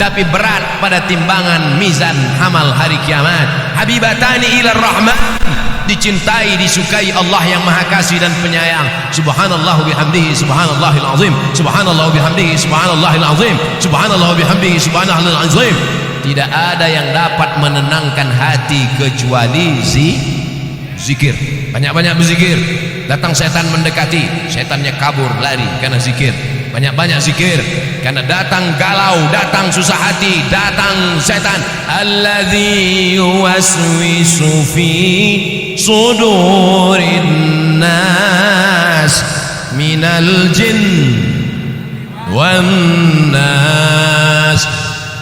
Speaker 1: tapi berat pada timbangan mizan amal hari kiamat. Habibatani ilar rahman, dicintai disukai Allah yang maha kasih dan penyayang. Subhanallah bihamdihi subhanallahil azim, subhanallah bihamdihi subhanallahil azim, subhanallah bihamdihi subhanallahil azim. Tidak ada yang dapat menenangkan hati kecuali zikir. Banyak-banyak berzikir. Datang setan mendekati, setannya kabur lari karena zikir. Banyak-banyak zikir, karena datang galau, datang susah hati, datang setan. Alladzi yuwaswisu fi sudurin nas minal jin wan nas.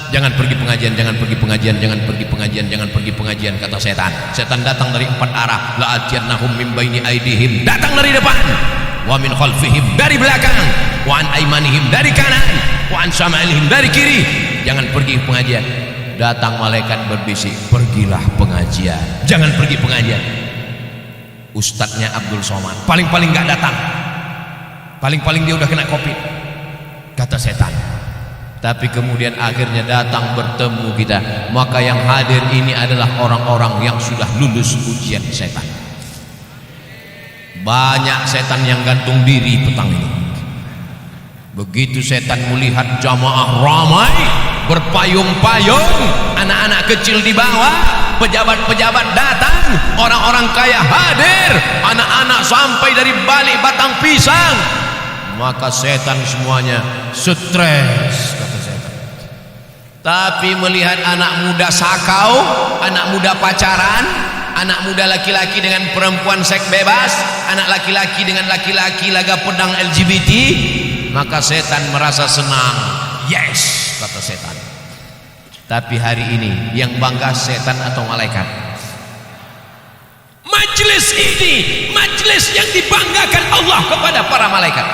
Speaker 1: Jangan pergi pengajian, jangan pergi pengajian, jangan pergi pengajian, jangan pergi pengajian, kata setan. Setan datang dari 4 arah. La'atiyannahum min baini aidihim, datang dari depan, wa min khalfihim, dari belakang, wa an aimanihim, dari kanan, wa an shama'ilihim, dari kiri. Jangan pergi pengajian. Datang malaikat berbisik, pergilah pengajian, jangan pergi pengajian. Ustadznya Abdul Somad paling-paling gak datang, paling-paling dia udah kena COVID, kata setan. Tapi kemudian akhirnya datang bertemu kita. Maka yang hadir ini adalah orang-orang yang sudah lulus ujian setan. Banyak setan yang gantung diri petang ini. Begitu setan melihat jamaah ramai berpayung-payung, anak-anak kecil di bawah, pejabat-pejabat datang, orang-orang kaya hadir, anak-anak sampai dari balik batang pisang. Maka setan semuanya stres, kata setan. Tapi melihat anak muda sakau, anak muda pacaran, anak muda laki-laki dengan perempuan seks bebas, anak laki-laki dengan laki-laki laga pedang LGBT, maka setan merasa senang. Yes, kata setan. Tapi hari ini yang bangga setan atau malaikat? Majlis ini, majlis yang dibanggakan Allah kepada para malaikat.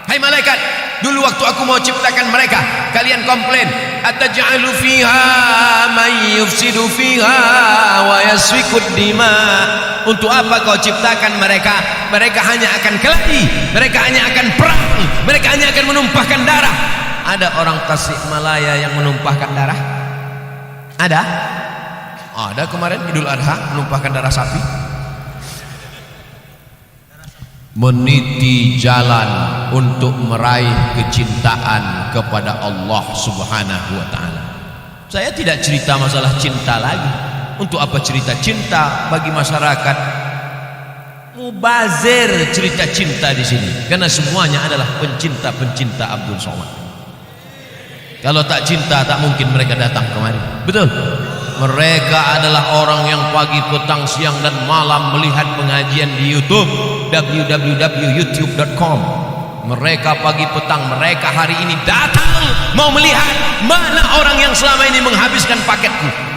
Speaker 1: Hai malaikat, dulu waktu aku mau ciptakan mereka, kalian komplain, ataj'alu fiha may yufsidu fiha wa yasfikud dima. Untuk apa kau ciptakan mereka? Mereka hanya akan kelahi, mereka hanya akan perang, mereka hanya akan menumpahkan darah. Ada orang Tasikmalaya yang menumpahkan darah? Ada? Ada kemarin Idul Adha menumpahkan darah sapi. Meniti jalan untuk meraih kecintaan kepada Allah Subhanahu wa ta'ala. Saya tidak cerita masalah cinta lagi. Untuk apa cerita cinta bagi masyarakat? Mubazir cerita cinta di sini, karena semuanya adalah pencinta-pencinta Abdul Somad. Kalau tak cinta tak mungkin mereka datang kemari. Betul? Mereka adalah orang yang pagi, petang, siang dan malam melihat pengajian di YouTube www.youtube.com. Mereka pagi petang, mereka hari ini datang mau melihat mana orang yang selama ini menghabiskan paketku.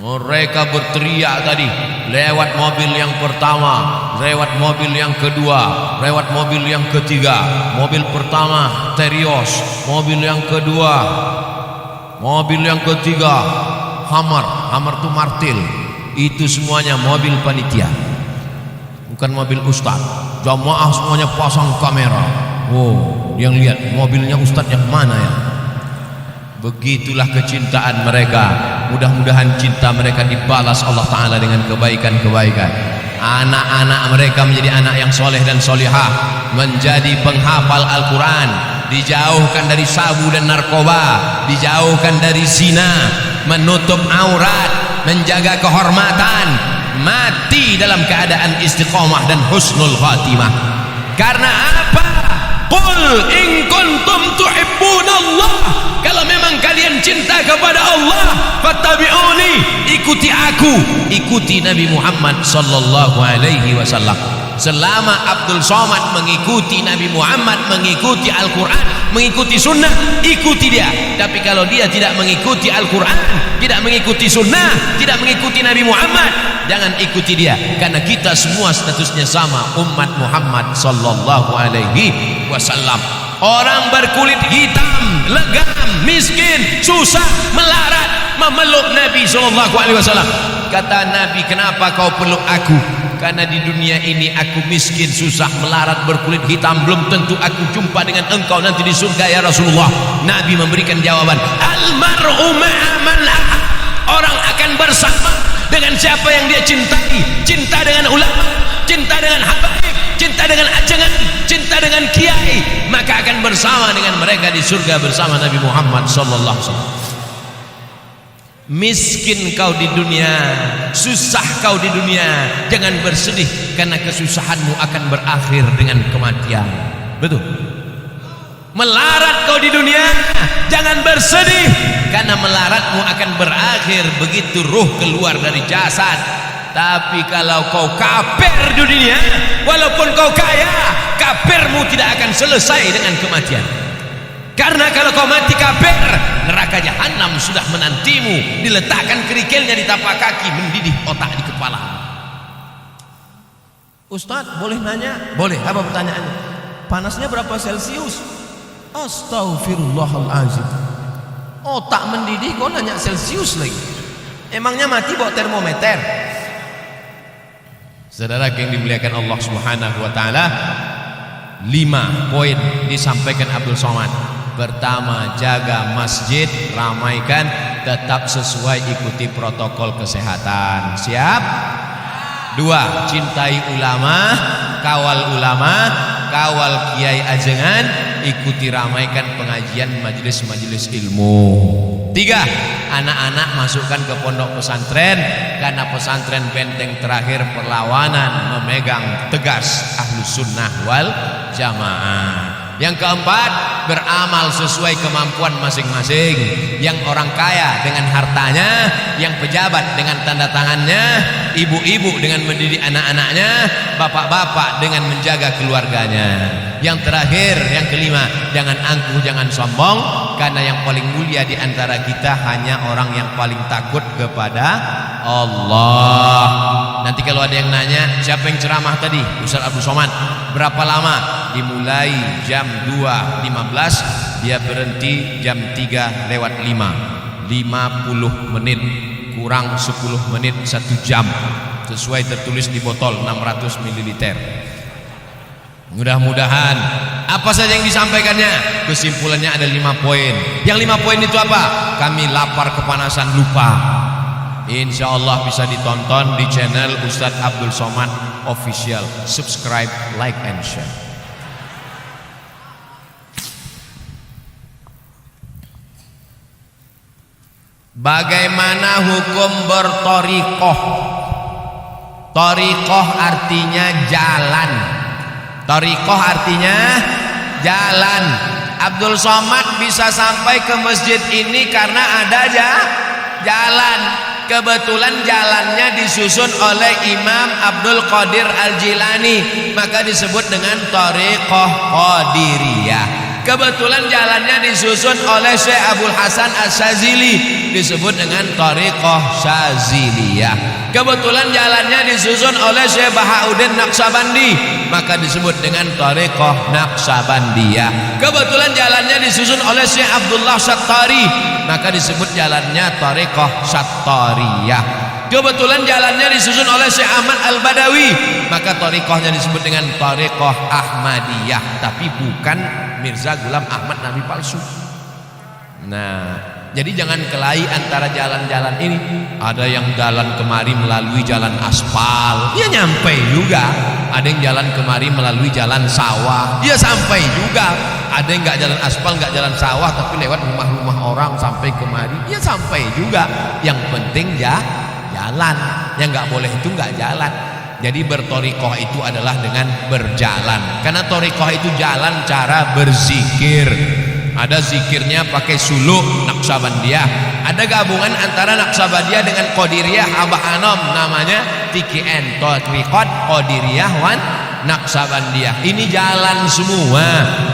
Speaker 1: Mereka berteriak tadi lewat mobil yang pertama, lewat mobil yang kedua, lewat mobil yang ketiga. Mobil pertama Terios, mobil yang kedua, mobil yang ketiga Hammer, Hammer itu martil. Itu semuanya mobil panitia, bukan mobil ustaz. Jamaah semuanya pasang kamera. Oh, yang lihat mobilnya ustaz yang mana ya? Begitulah kecintaan mereka. Mudah-mudahan cinta mereka dibalas Allah Ta'ala dengan kebaikan-kebaikan. Anak-anak mereka menjadi anak yang soleh dan solihah, menjadi penghafal Al-Quran, dijauhkan dari sabu dan narkoba, dijauhkan dari zina, menutup aurat, menjaga kehormatan, mati dalam keadaan istiqomah dan husnul khatimah. Karena apa? Qul in kuntum tuhibbunallah, kalau memang kalian cinta kepada Allah, fattabi'uni, ikuti aku, ikuti Nabi Muhammad sallallahu alaihi wasallam. Selama Abdul Somad mengikuti Nabi Muhammad, mengikuti Al-Quran, mengikuti sunnah, ikuti dia. Tapi kalau dia tidak mengikuti Al-Quran, tidak mengikuti sunnah, tidak mengikuti Nabi Muhammad, jangan ikuti dia. Karena kita semua statusnya sama, umat Muhammad sallallahu alaihi wasallam. Orang berkulit hitam, legam, miskin, susah, melarat, memeluk Nabi sallallahu alaihi wasallam. Kata Nabi, kenapa kau peluk aku? Karena di dunia ini aku miskin, susah, melarat, berkulit hitam, belum tentu aku jumpa dengan engkau nanti di surga ya Rasulullah. Nabi memberikan jawaban, almar'u ma'a man ahab. Orang akan bersama dengan siapa yang dia cintai. Cinta dengan ulama, cinta dengan habaib, cinta dengan ajengan, cinta dengan kiai, maka akan bersama dengan mereka di surga bersama Nabi Muhammad sallallahu alaihi wasallam. Miskin kau di dunia, susah kau di dunia, jangan bersedih karena kesusahanmu akan berakhir dengan kematian. Betul? Melarat kau di dunia, jangan bersedih karena melaratmu akan berakhir begitu ruh keluar dari jasad. Tapi kalau kau kafir di dunia, walaupun kau kaya, kafirmu tidak akan selesai dengan kematian. Karena kalau kau mati kafir, neraka jahanam sudah menantimu, diletakkan kerikilnya di tapak kaki, mendidih otak di kepala. Ustaz, boleh nanya? Boleh. Apa pertanyaannya? Panasnya berapa Celcius? Astaghfirullahalazim. Otak mendidih kau nanya Celcius lagi. Emangnya mati bawa termometer? Saudara yang dimuliakan Allah Subhanahu wa taala, 5 poin disampaikan Abdul Somad. Pertama, jaga masjid, ramaikan, tetap sesuai ikuti protokol kesehatan. Siap? 2, cintai ulama, kawal ulama, kawal kiai ajengan, ikuti ramaikan pengajian majelis-majelis ilmu. 3, anak-anak masukkan ke pondok pesantren, karena pesantren benteng terakhir perlawanan memegang tegas Ahlus Sunnah wal Jamaah. Yang keempat, beramal sesuai kemampuan masing-masing. Yang orang kaya dengan hartanya, yang pejabat dengan tanda tangannya, ibu-ibu dengan mendidik anak-anaknya, bapak-bapak dengan menjaga keluarganya. Yang terakhir, yang kelima, jangan angkuh, jangan sombong, karena yang paling mulia di antara kita hanya orang yang paling takut kepada Allah. Nanti kalau ada yang nanya, siapa yang ceramah tadi? Ustaz Abdul Somad. Berapa lama? Dimulai jam 2.15, dia berhenti jam 3:05. 50 menit kurang 10 menit 1 jam, sesuai tertulis di botol 600 ml. Mudah-mudahan apa saja yang disampaikannya, kesimpulannya ada 5 poin. Yang 5 poin itu apa? Kami lapar kepanasan lupa. Insya Allah bisa ditonton di channel Ustadz Abdul Somad Official. Subscribe, like, and share. Bagaimana hukum bertorikoh? Torikoh artinya jalan. Torikoh artinya jalan. Abdul Somad bisa sampai ke masjid ini karena ada jalan. Kebetulan jalannya disusun oleh Imam Abdul Qadir Al-Jilani, maka disebut dengan Thariqah Qadiriyah. Kebetulan jalannya disusun oleh Syekh Abdul Hasan Asy-Syadzili, disebut dengan Thariqah Syadziliyah. Kebetulan jalannya disusun oleh Syekh Bahauddin Naqsabandi, maka disebut dengan Thariqah Naqsabandiyah. Kebetulan jalannya disusun oleh Syekh Abdullah Sattari, maka disebut jalannya Thariqah Sattariyah. Kebetulan jalannya disusun oleh Syekh Ahmad Al-Badawi, maka thariqahnya disebut dengan Thariqah Ahmadiyah, tapi bukan Mirza Ghulam Ahmad Nabi palsu. Nah, jadi jangan kelahi antara jalan-jalan ini. Ada yang jalan kemari melalui jalan aspal, ya nyampe juga. Ada yang jalan kemari melalui jalan sawah, ya sampai juga. Ada yang nggak jalan aspal, nggak jalan sawah, tapi lewat rumah-rumah orang sampai kemari, ya sampai juga. Yang penting jalan. Yang nggak boleh itu nggak jalan. Jadi bertorikoh itu adalah dengan berjalan, karena torikoh itu jalan cara berzikir. Ada zikirnya pakai suluk Naqsabandiyah, ada gabungan antara Naqsabandiyah dengan Qadiriyah Abah Anom, namanya TKN, Thariqat Qadiriyah wan Naqsabandiyah. Ini jalan semua,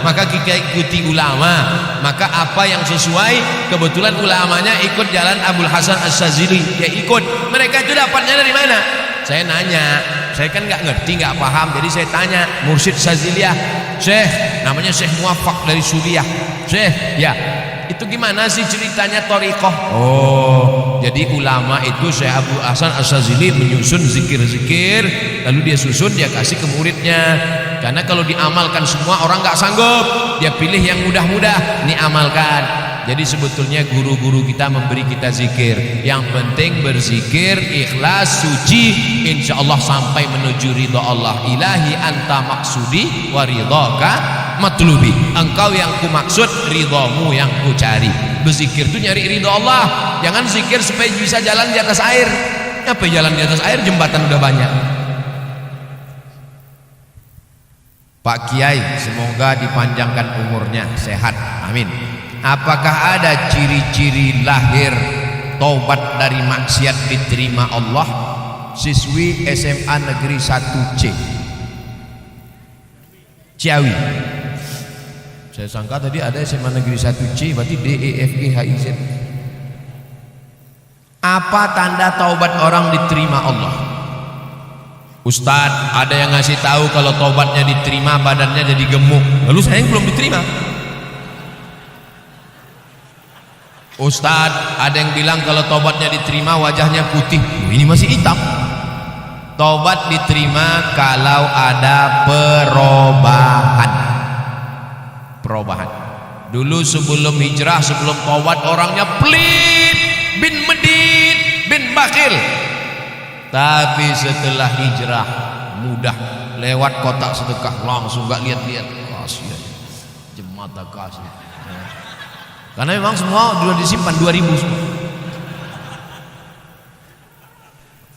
Speaker 1: maka kita ikuti ulama. Maka apa yang sesuai, kebetulan ulamanya ikut jalan Abdul Hasan Asy-Syadzili, ya ikut. Mereka itu dapatnya dari mana? Saya nanya, saya kan nggak ngerti, nggak paham, jadi saya tanya mursyid Syadziliyah, Syekh, namanya Syekh Muwaffaq dari Suriah, Syekh, ya itu gimana sih ceritanya thariqah? Oh, jadi ulama itu Syekh Abdul Hasan Asy-Syadzili menyusun zikir-zikir, lalu dia susun, dia kasih ke muridnya. Karena kalau diamalkan semua orang nggak sanggup, dia pilih yang mudah-mudah, ini amalkan. Jadi sebetulnya guru-guru kita memberi kita zikir. Yang penting berzikir ikhlas, suci, insya Allah sampai menuju ridha Allah. Ilahi anta maksudi wa ridhaka matlubi. Engkau yang ku maksud, ridhamu yang ku cari. Berzikir itu nyari ridha Allah. Jangan zikir supaya bisa jalan di atas air. Apa jalan di atas air? Jembatan udah banyak. Pak Kiai, semoga dipanjangkan umurnya, sehat, amin. Apakah ada ciri-ciri lahir taubat dari maksiat diterima Allah? Siswi SMA Negeri 1C Ciawi. Saya sangka tadi ada SMA Negeri 1C, berarti D, E, F, G, H, I, Z. Apa tanda taubat orang diterima Allah? Ustadz, ada yang ngasih tahu kalau taubatnya diterima badannya jadi gemuk. Lalu saya yang belum diterima. Ustadz, ada yang bilang kalau taubatnya diterima wajahnya putih. Ini masih hitam. Taubat diterima kalau ada perubahan. Dulu sebelum hijrah, sebelum taubat, orangnya pelit, bin medit, bin bakil. Tapi setelah hijrah mudah, lewat kotak sedekah langsung gak lihat-lihat, kasihan jemata kasih. Karena memang semua sudah disimpan 2000 semua.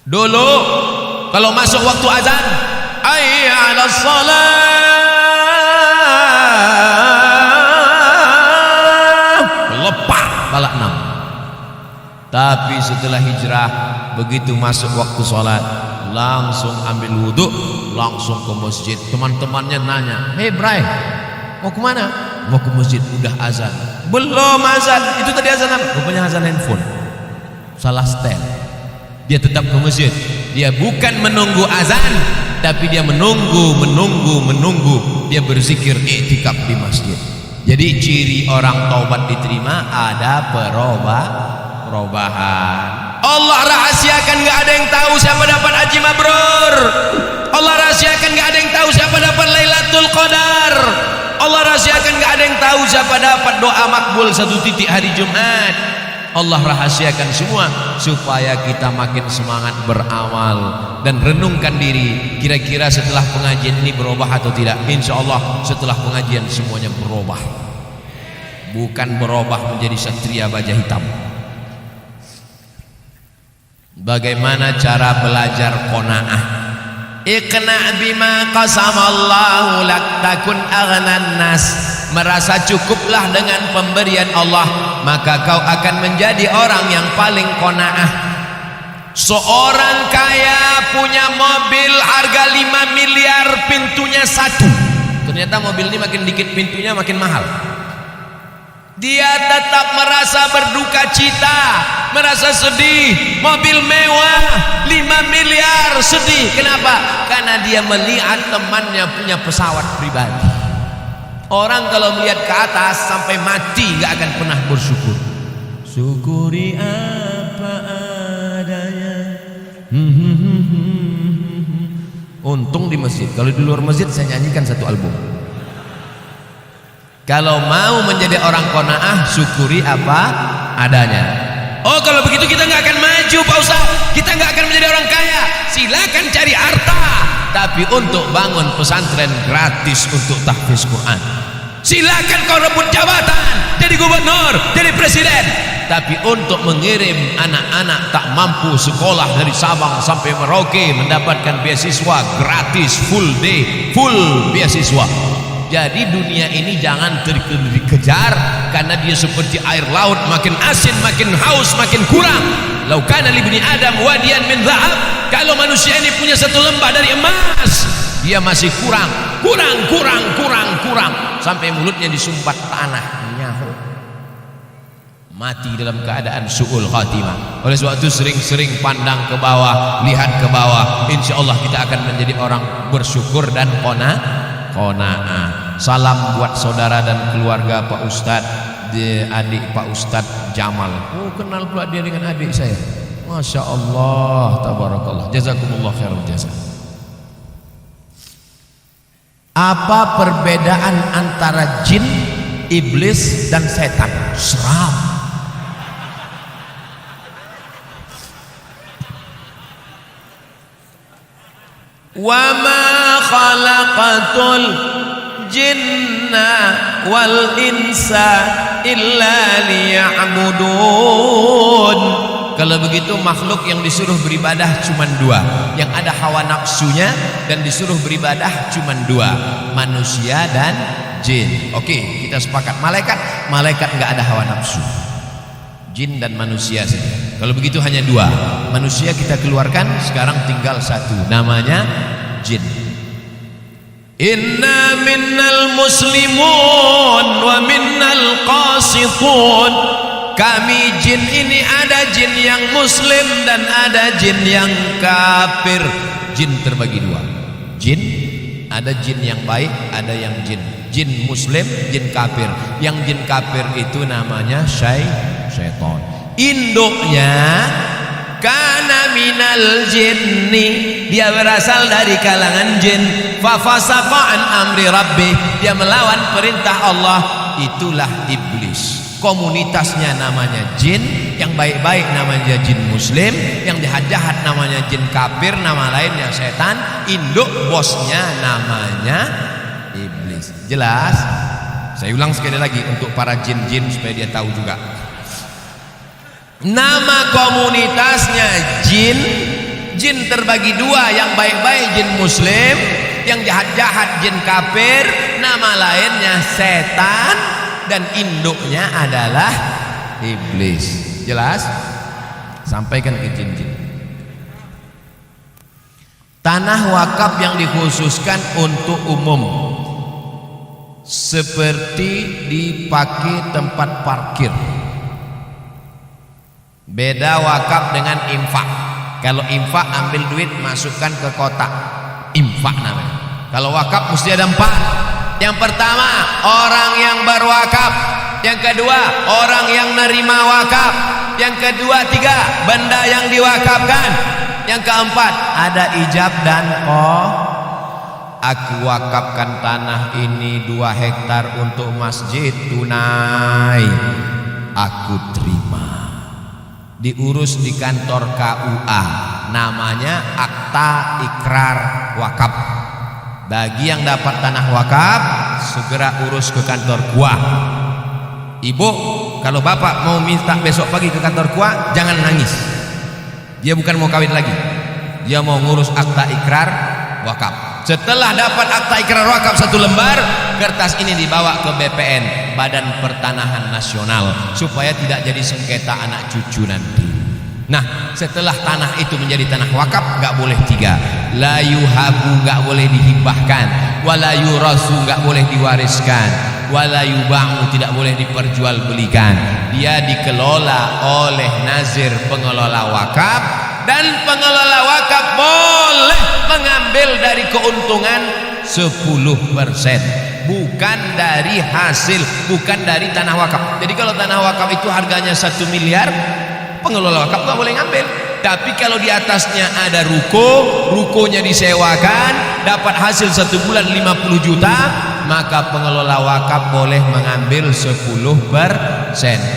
Speaker 1: Dulu kalau masuk waktu azan, hayya 'alas shalah, lepak bala 6. Tapi setelah hijrah, begitu masuk waktu sholat, langsung ambil wudhu, langsung ke masjid. Teman-temannya nanya, "Hei Bray, mau kemana?" "Mau ke masjid." "Udah azan." "Belum azan." "Itu tadi azan apa?" "Rupanya azan handphone, salah setel." Dia tetap ke masjid. Dia bukan menunggu azan, tapi dia menunggu. Dia berzikir, iktikaf di masjid. Jadi ciri orang taubat diterima ada perubahan. Allah rahasiakan, gak ada yang tahu siapa dapat haji mabrur. Allah rahasiakan, gak ada yang tahu siapa dapat Lailatul Qadar. Allah rahasiakan, gak ada yang tahu siapa dapat doa makbul 1 titik hari Jumat. Allah rahasiakan semua supaya kita makin semangat beramal dan renungkan diri, kira-kira setelah pengajian ini berubah atau tidak. Insya Allah setelah pengajian semuanya berubah, bukan berubah menjadi satria baja hitam. Bagaimana cara belajar qanaah? Iqna bima qasamallahu lak takun aghnan nas. Merasa cukuplah dengan pemberian Allah, maka kau akan menjadi orang yang paling qanaah. Seorang kaya punya mobil harga 5 miliar, pintunya 1. Ternyata mobil ini makin dikit pintunya makin mahal. Dia tetap merasa berduka cita, merasa sedih. Mobil mewah 5 miliar, sedih. Kenapa? Karena dia melihat temannya punya pesawat pribadi. Orang kalau melihat ke atas sampai mati gak akan pernah bersyukur. Syukuri apa adanya. Untung di masjid. Kalau di luar masjid saya nyanyikan 1 album. Kalau mau menjadi orang qanaah, syukuri apa adanya. Oh, kalau begitu kita nggak akan maju, Pak Ustaz. Kita nggak akan menjadi orang kaya. Silakan cari harta, tapi untuk bangun pesantren gratis untuk tahfiz Quran. Silakan kau rebut jabatan, jadi gubernur, jadi presiden, tapi untuk mengirim anak-anak tak mampu sekolah dari Sabang sampai Merauke mendapatkan beasiswa gratis, full day, full beasiswa. Jadi dunia ini jangan dikejar, karena dia seperti air laut, makin asin, makin haus, makin kurang. Lau kana li bani Adam wadiyan min dhahab, kalau manusia ini punya 1 lembah dari emas, dia masih kurang, sampai mulutnya disumbat tanah, nyahu. Mati dalam keadaan su'ul khatimah. Oleh sebab itu sering-sering pandang ke bawah, lihat ke bawah. Insya Allah kita akan menjadi orang bersyukur dan qanaah. Salam buat saudara dan keluarga Pak Ustadz, adik Pak Ustadz Jamal. Oh, kenal pula dia dengan adik saya. Masya Allah, tabarakallah. Jazakumullah khairan jazaa. Apa perbedaan antara jin, iblis, dan setan? Seram. Wa ma khalaqatul jinna wal insa illa liya'budun. Kalau begitu makhluk yang disuruh beribadah cuma 2, yang ada hawa nafsunya dan disuruh beribadah cuma 2, manusia dan jin. Oke, kita sepakat. Malaikat nggak ada hawa nafsu. Jin dan manusia saja. Kalau begitu hanya 2. Manusia kita keluarkan, sekarang tinggal 1, namanya jin. Inna minnal muslimun wa minnal qasitun. Kami jin ini ada jin yang muslim dan ada jin yang kafir. Jin terbagi 2. Jin, ada jin yang baik, ada yang jin muslim, jin kafir. Yang jin kafir itu namanya syaitan. Induknya kana minal jinni, dia berasal dari kalangan jin. Fa fasaqa an amri rabbih, dia melawan perintah Allah, itulah iblis. Komunitasnya namanya jin, yang baik-baik namanya jin muslim, yang jahat-jahat namanya jin kafir, nama lainnya setan, induk bosnya namanya iblis. Jelas? Saya ulang sekali lagi untuk para jin-jin supaya dia tahu juga. Nama komunitasnya jin. Jin terbagi dua, yang baik-baik jin muslim, yang jahat-jahat jin kafir, nama lainnya setan, dan induknya adalah iblis. Jelas? Sampaikan ke jin-jin. Tanah wakaf yang dikhususkan untuk umum, seperti dipakai tempat parkir. Beda wakaf dengan infak. Kalau infak ambil duit masukkan ke kotak, infak namanya. Kalau wakaf mesti ada 4. Yang pertama orang yang berwakaf, yang kedua orang yang nerima wakaf, yang kedua 3 benda yang diwakafkan, yang keempat ada ijab dan aku wakafkan tanah ini 2 hektar untuk masjid tunai, aku terima. Diurus di kantor KUA, namanya akta ikrar wakaf. Bagi yang dapat tanah wakaf, segera urus ke kantor KUA. Ibu, kalau bapak mau minta besok pagi ke kantor KUA, jangan nangis. Dia bukan mau kawin lagi, dia mau ngurus akta ikrar wakaf. Setelah dapat akta ikrar wakaf 1 lembar, kertas ini dibawa ke BPN, Badan Pertanahan Nasional, supaya tidak jadi sengketa anak cucu nanti. Nah, setelah tanah itu menjadi tanah wakaf, nggak boleh 3. La yuhabu, nggak boleh dihibahkan. Wala yurasu, nggak boleh diwariskan. Wala yuba'u, tidak boleh diperjualbelikan. Dia dikelola oleh nazir pengelola wakaf, dan pengelola wakaf boleh mengambil dari keuntungan 10%, bukan dari hasil, bukan dari tanah wakaf. Jadi kalau tanah wakaf itu harganya 1 miliar, pengelola wakaf nggak boleh ngambil. Tapi kalau di atasnya ada rukonya disewakan, dapat hasil 1 bulan 50 juta, maka pengelola wakaf boleh mengambil 10%.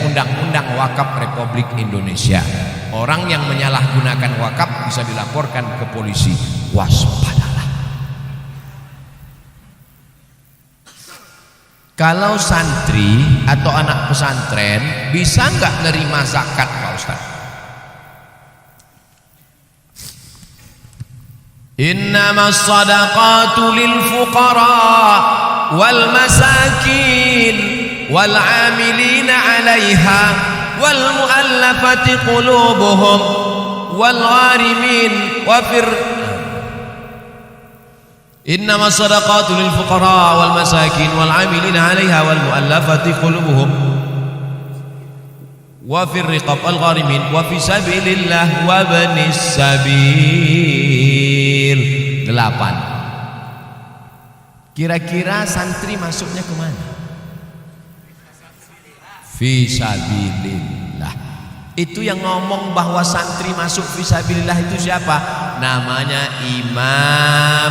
Speaker 1: Undang-Undang Wakaf Republik Indonesia. Orang yang menyalahgunakan wakaf bisa dilaporkan ke polisi. Waspadalah. Kalau santri atau anak pesantren bisa nggak nerima zakat, Pak Ustaz? Innamas sadaqatu lil fuqara wal masakin wal 'amilina 'alaiha wal mu'allafati qulubuhum wal gharimin wa fir Innamas sadaqatu lil fuqara wal masakin wal 'amilina 'alaiha wal mu'allafati qulubuhum wa fir riqab al gharimin wa fi sabilillah wa banis sabil. 8. Kira-kira santri masuknya kemana? Fisabilillah. Itu yang ngomong bahwa santri masuk fisabilillah itu siapa? Namanya Imam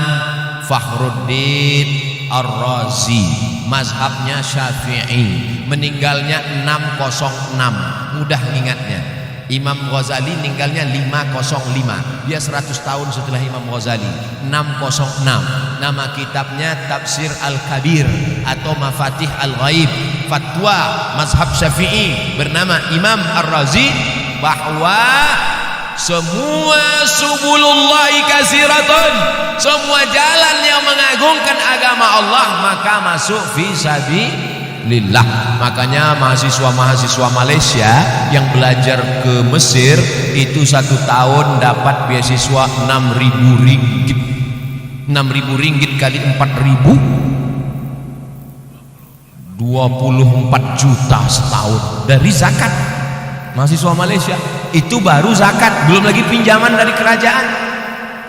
Speaker 1: Fakhruddin Ar-Razi, mazhabnya Syafi'i, meninggalnya 606, mudah ingatnya. Imam Ghazali meninggalnya 505, dia 100 tahun setelah Imam Ghazali. 606. Nama kitabnya Tafsir Al-Kabir atau Mafatih Al-Ghaib, fatwa mazhab Syafi'i bernama Imam Ar-Razi, bahwa semua subulullahi kasiratun, semua jalan yang mengagungkan agama Allah maka masuk fisabilillah. Makanya mahasiswa-mahasiswa Malaysia yang belajar ke Mesir itu 1 tahun dapat beasiswa 6.000 ringgit. 6.000 ringgit kali 4.000, 24 juta setahun dari zakat. Mahasiswa Malaysia itu baru zakat, belum lagi pinjaman dari kerajaan.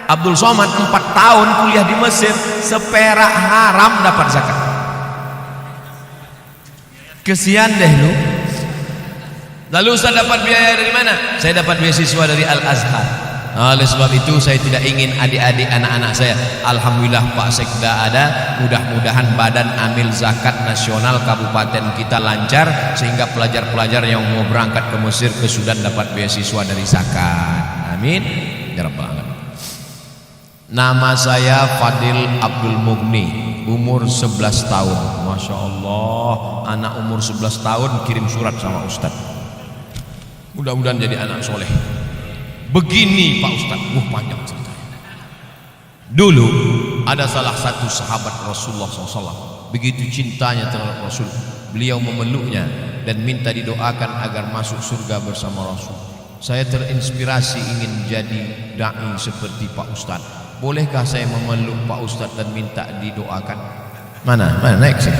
Speaker 1: Abdul Somad 4 tahun kuliah di Mesir, seperak haram dapat zakat. Kesian deh lu. Lalu Ustaz dapat biaya dari mana? Saya dapat beasiswa dari Al-Azhar. Oleh sebab itu saya tidak ingin adik-adik anak-anak saya, alhamdulillah Pak Sekda ada, mudah-mudahan badan amil zakat nasional kabupaten kita lancar sehingga pelajar-pelajar yang mau berangkat ke Mesir ke Sudan dapat beasiswa dari zakat. Amin ya rabbal alamin. Nama saya Fadil Abdul Mughni, umur 11 tahun. Masya Allah, anak umur 11 tahun kirim surat sama Ustadz. Mudah-mudahan jadi anak soleh. Begini Pak Ustadz, panjang ceritanya. Dulu ada salah satu sahabat Rasulullah SAW, begitu cintanya terhadap Rasul, beliau memeluknya dan minta didoakan agar masuk surga bersama Rasul. Saya terinspirasi ingin jadi dai seperti Pak Ustadz. Bolehkah saya memeluk Pak Ustadz dan minta didoakan? Mana naik sih?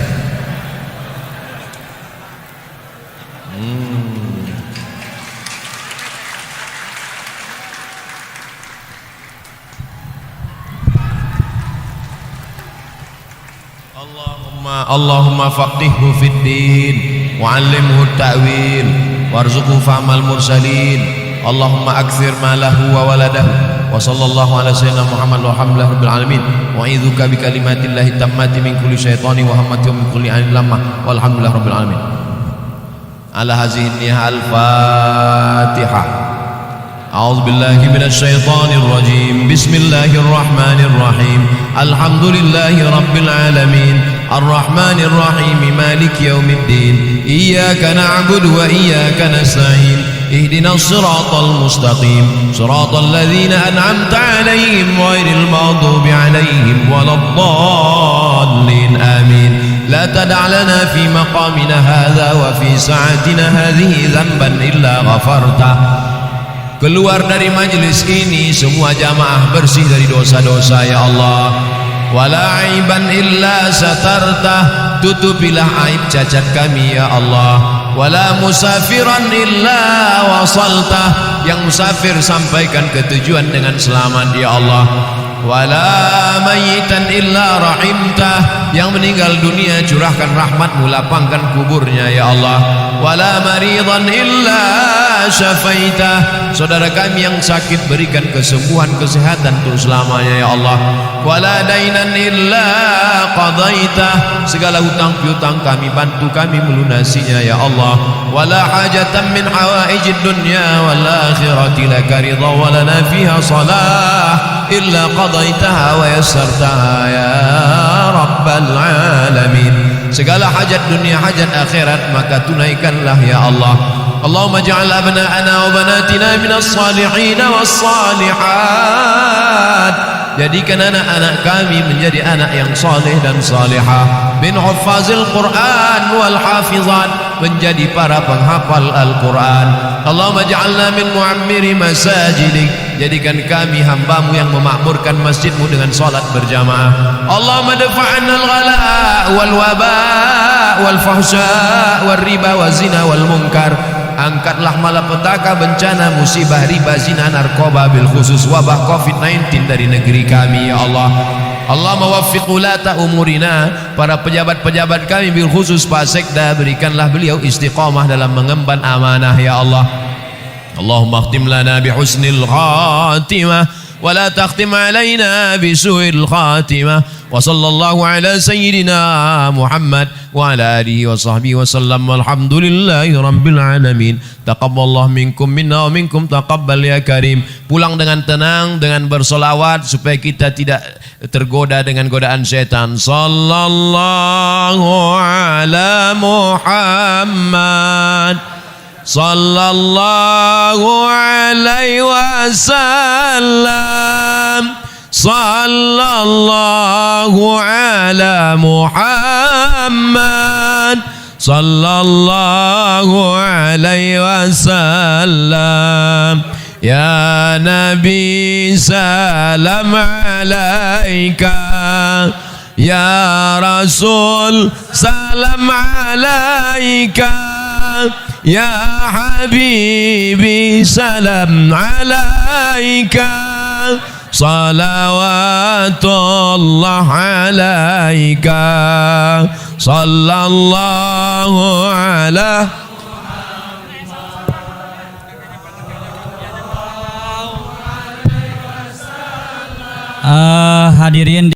Speaker 1: Allahumma faqihhu fid din wa 'allimhu at-ta'wil warzuqhu fahmal mursalin. Allahumma akthir malahu wa waladahu wa sallallahu ala sayyidina Muhammad walhamdulillahi rabbil alamin wa a'udzuka bi kalimatillahi tammati min kulli syaitani wa hammati wa min kulli ainin lamah walhamdulillahi rabbil alamin. Ala hazihi niyah al-Fatihah. A'udzu billahi minasy syaithanir rajim. Bismillahir rahmanir rahim. Alhamdulillahi rabbil alamin. Ar-rahmanir rahim. Maliki yaumiddin. Iyyaka na'budu wa iyyaka nasta'in. Ihdinas siratal mustaqim. Siratal ladzina an'amta 'alaihim ghairil maghdubi 'alaihim waladdallin. Amin. La tada' lana fi maqamina hadza wa fi sa'atina hadhihi dhanban illa ghafartah. Keluar dari majlis ini semua jamaah bersih dari dosa-dosa ya Allah. Wala aiban illa satartah, tutupilah aib cacat kami ya Allah. Wala musafiran illa wasaltah, yang musafir sampaikan ke tujuan dengan selamat ya Allah. Wala mayitan illa rahimtah, yang meninggal dunia curahkan rahmatmu, lapangkan kuburnya ya Allah. Wala maridan illa syafaitah, saudara kami yang sakit berikan kesembuhan kesehatan untuk selamanya ya Allah. Wala dainan illa qadaitah, segala hutang piutang kami bantu kami melunasinya ya Allah. Wala hajatan min hawaijid dunya wal akhirati laka ridha wa lana fiha salah illa qadaitaha wa yassartaha ya rabbal alamin. Segala hajat dunia hajat akhirat maka tunaikanlah ya Allah. Allahumma ja'al abna'ana wa banatina minas salihin was salihat, jadikan anak-anak kami menjadi anak yang saleh dan salihah, min huffazil Quran wal hafizat, menjadi para penghafal Al-Quran. Allahumma ja'alna min mu'ammiri masajidik, jadikan kami hambamu yang memakmurkan masjidmu dengan salat berjamaah. Allahumma dafa'anna al-ghala wal waba wal fahsya wal riba wal zina wal munkar, angkatlah malapetaka, bencana, musibah, riba, zina, narkoba, bil khusus wabah COVID-19 dari negeri kami ya Allah. Allah mawaffiq ulata umurina, para pejabat-pejabat kami bil khusus Pak Sekda, berikanlah beliau istiqamah dalam mengemban amanah ya Allah. Allahumma khtim lana bi husnil khatimah wa la takhtim alaina bi su'il khatimah. Wa sallallahu ala sayyidina Muhammad wa ala alihi wa sahbihi wa sallam. Walhamdulillahi rabbil alamin. Taqabbalallahu minkum minna wa minkum taqabbal ya karim. Pulang dengan tenang, dengan bersolawat supaya kita tidak tergoda dengan godaan setan. Sallallahu ala Muhammad sallallahu alaihi wasallam. Sallallahu ala Muhammad sallallahu alaihi wasallam. Ya Nabi salam alaika, ya Rasul salam alaika, ya Habibi salam alaika. Salawatullah alaika, sallallahu ala
Speaker 2: hadirin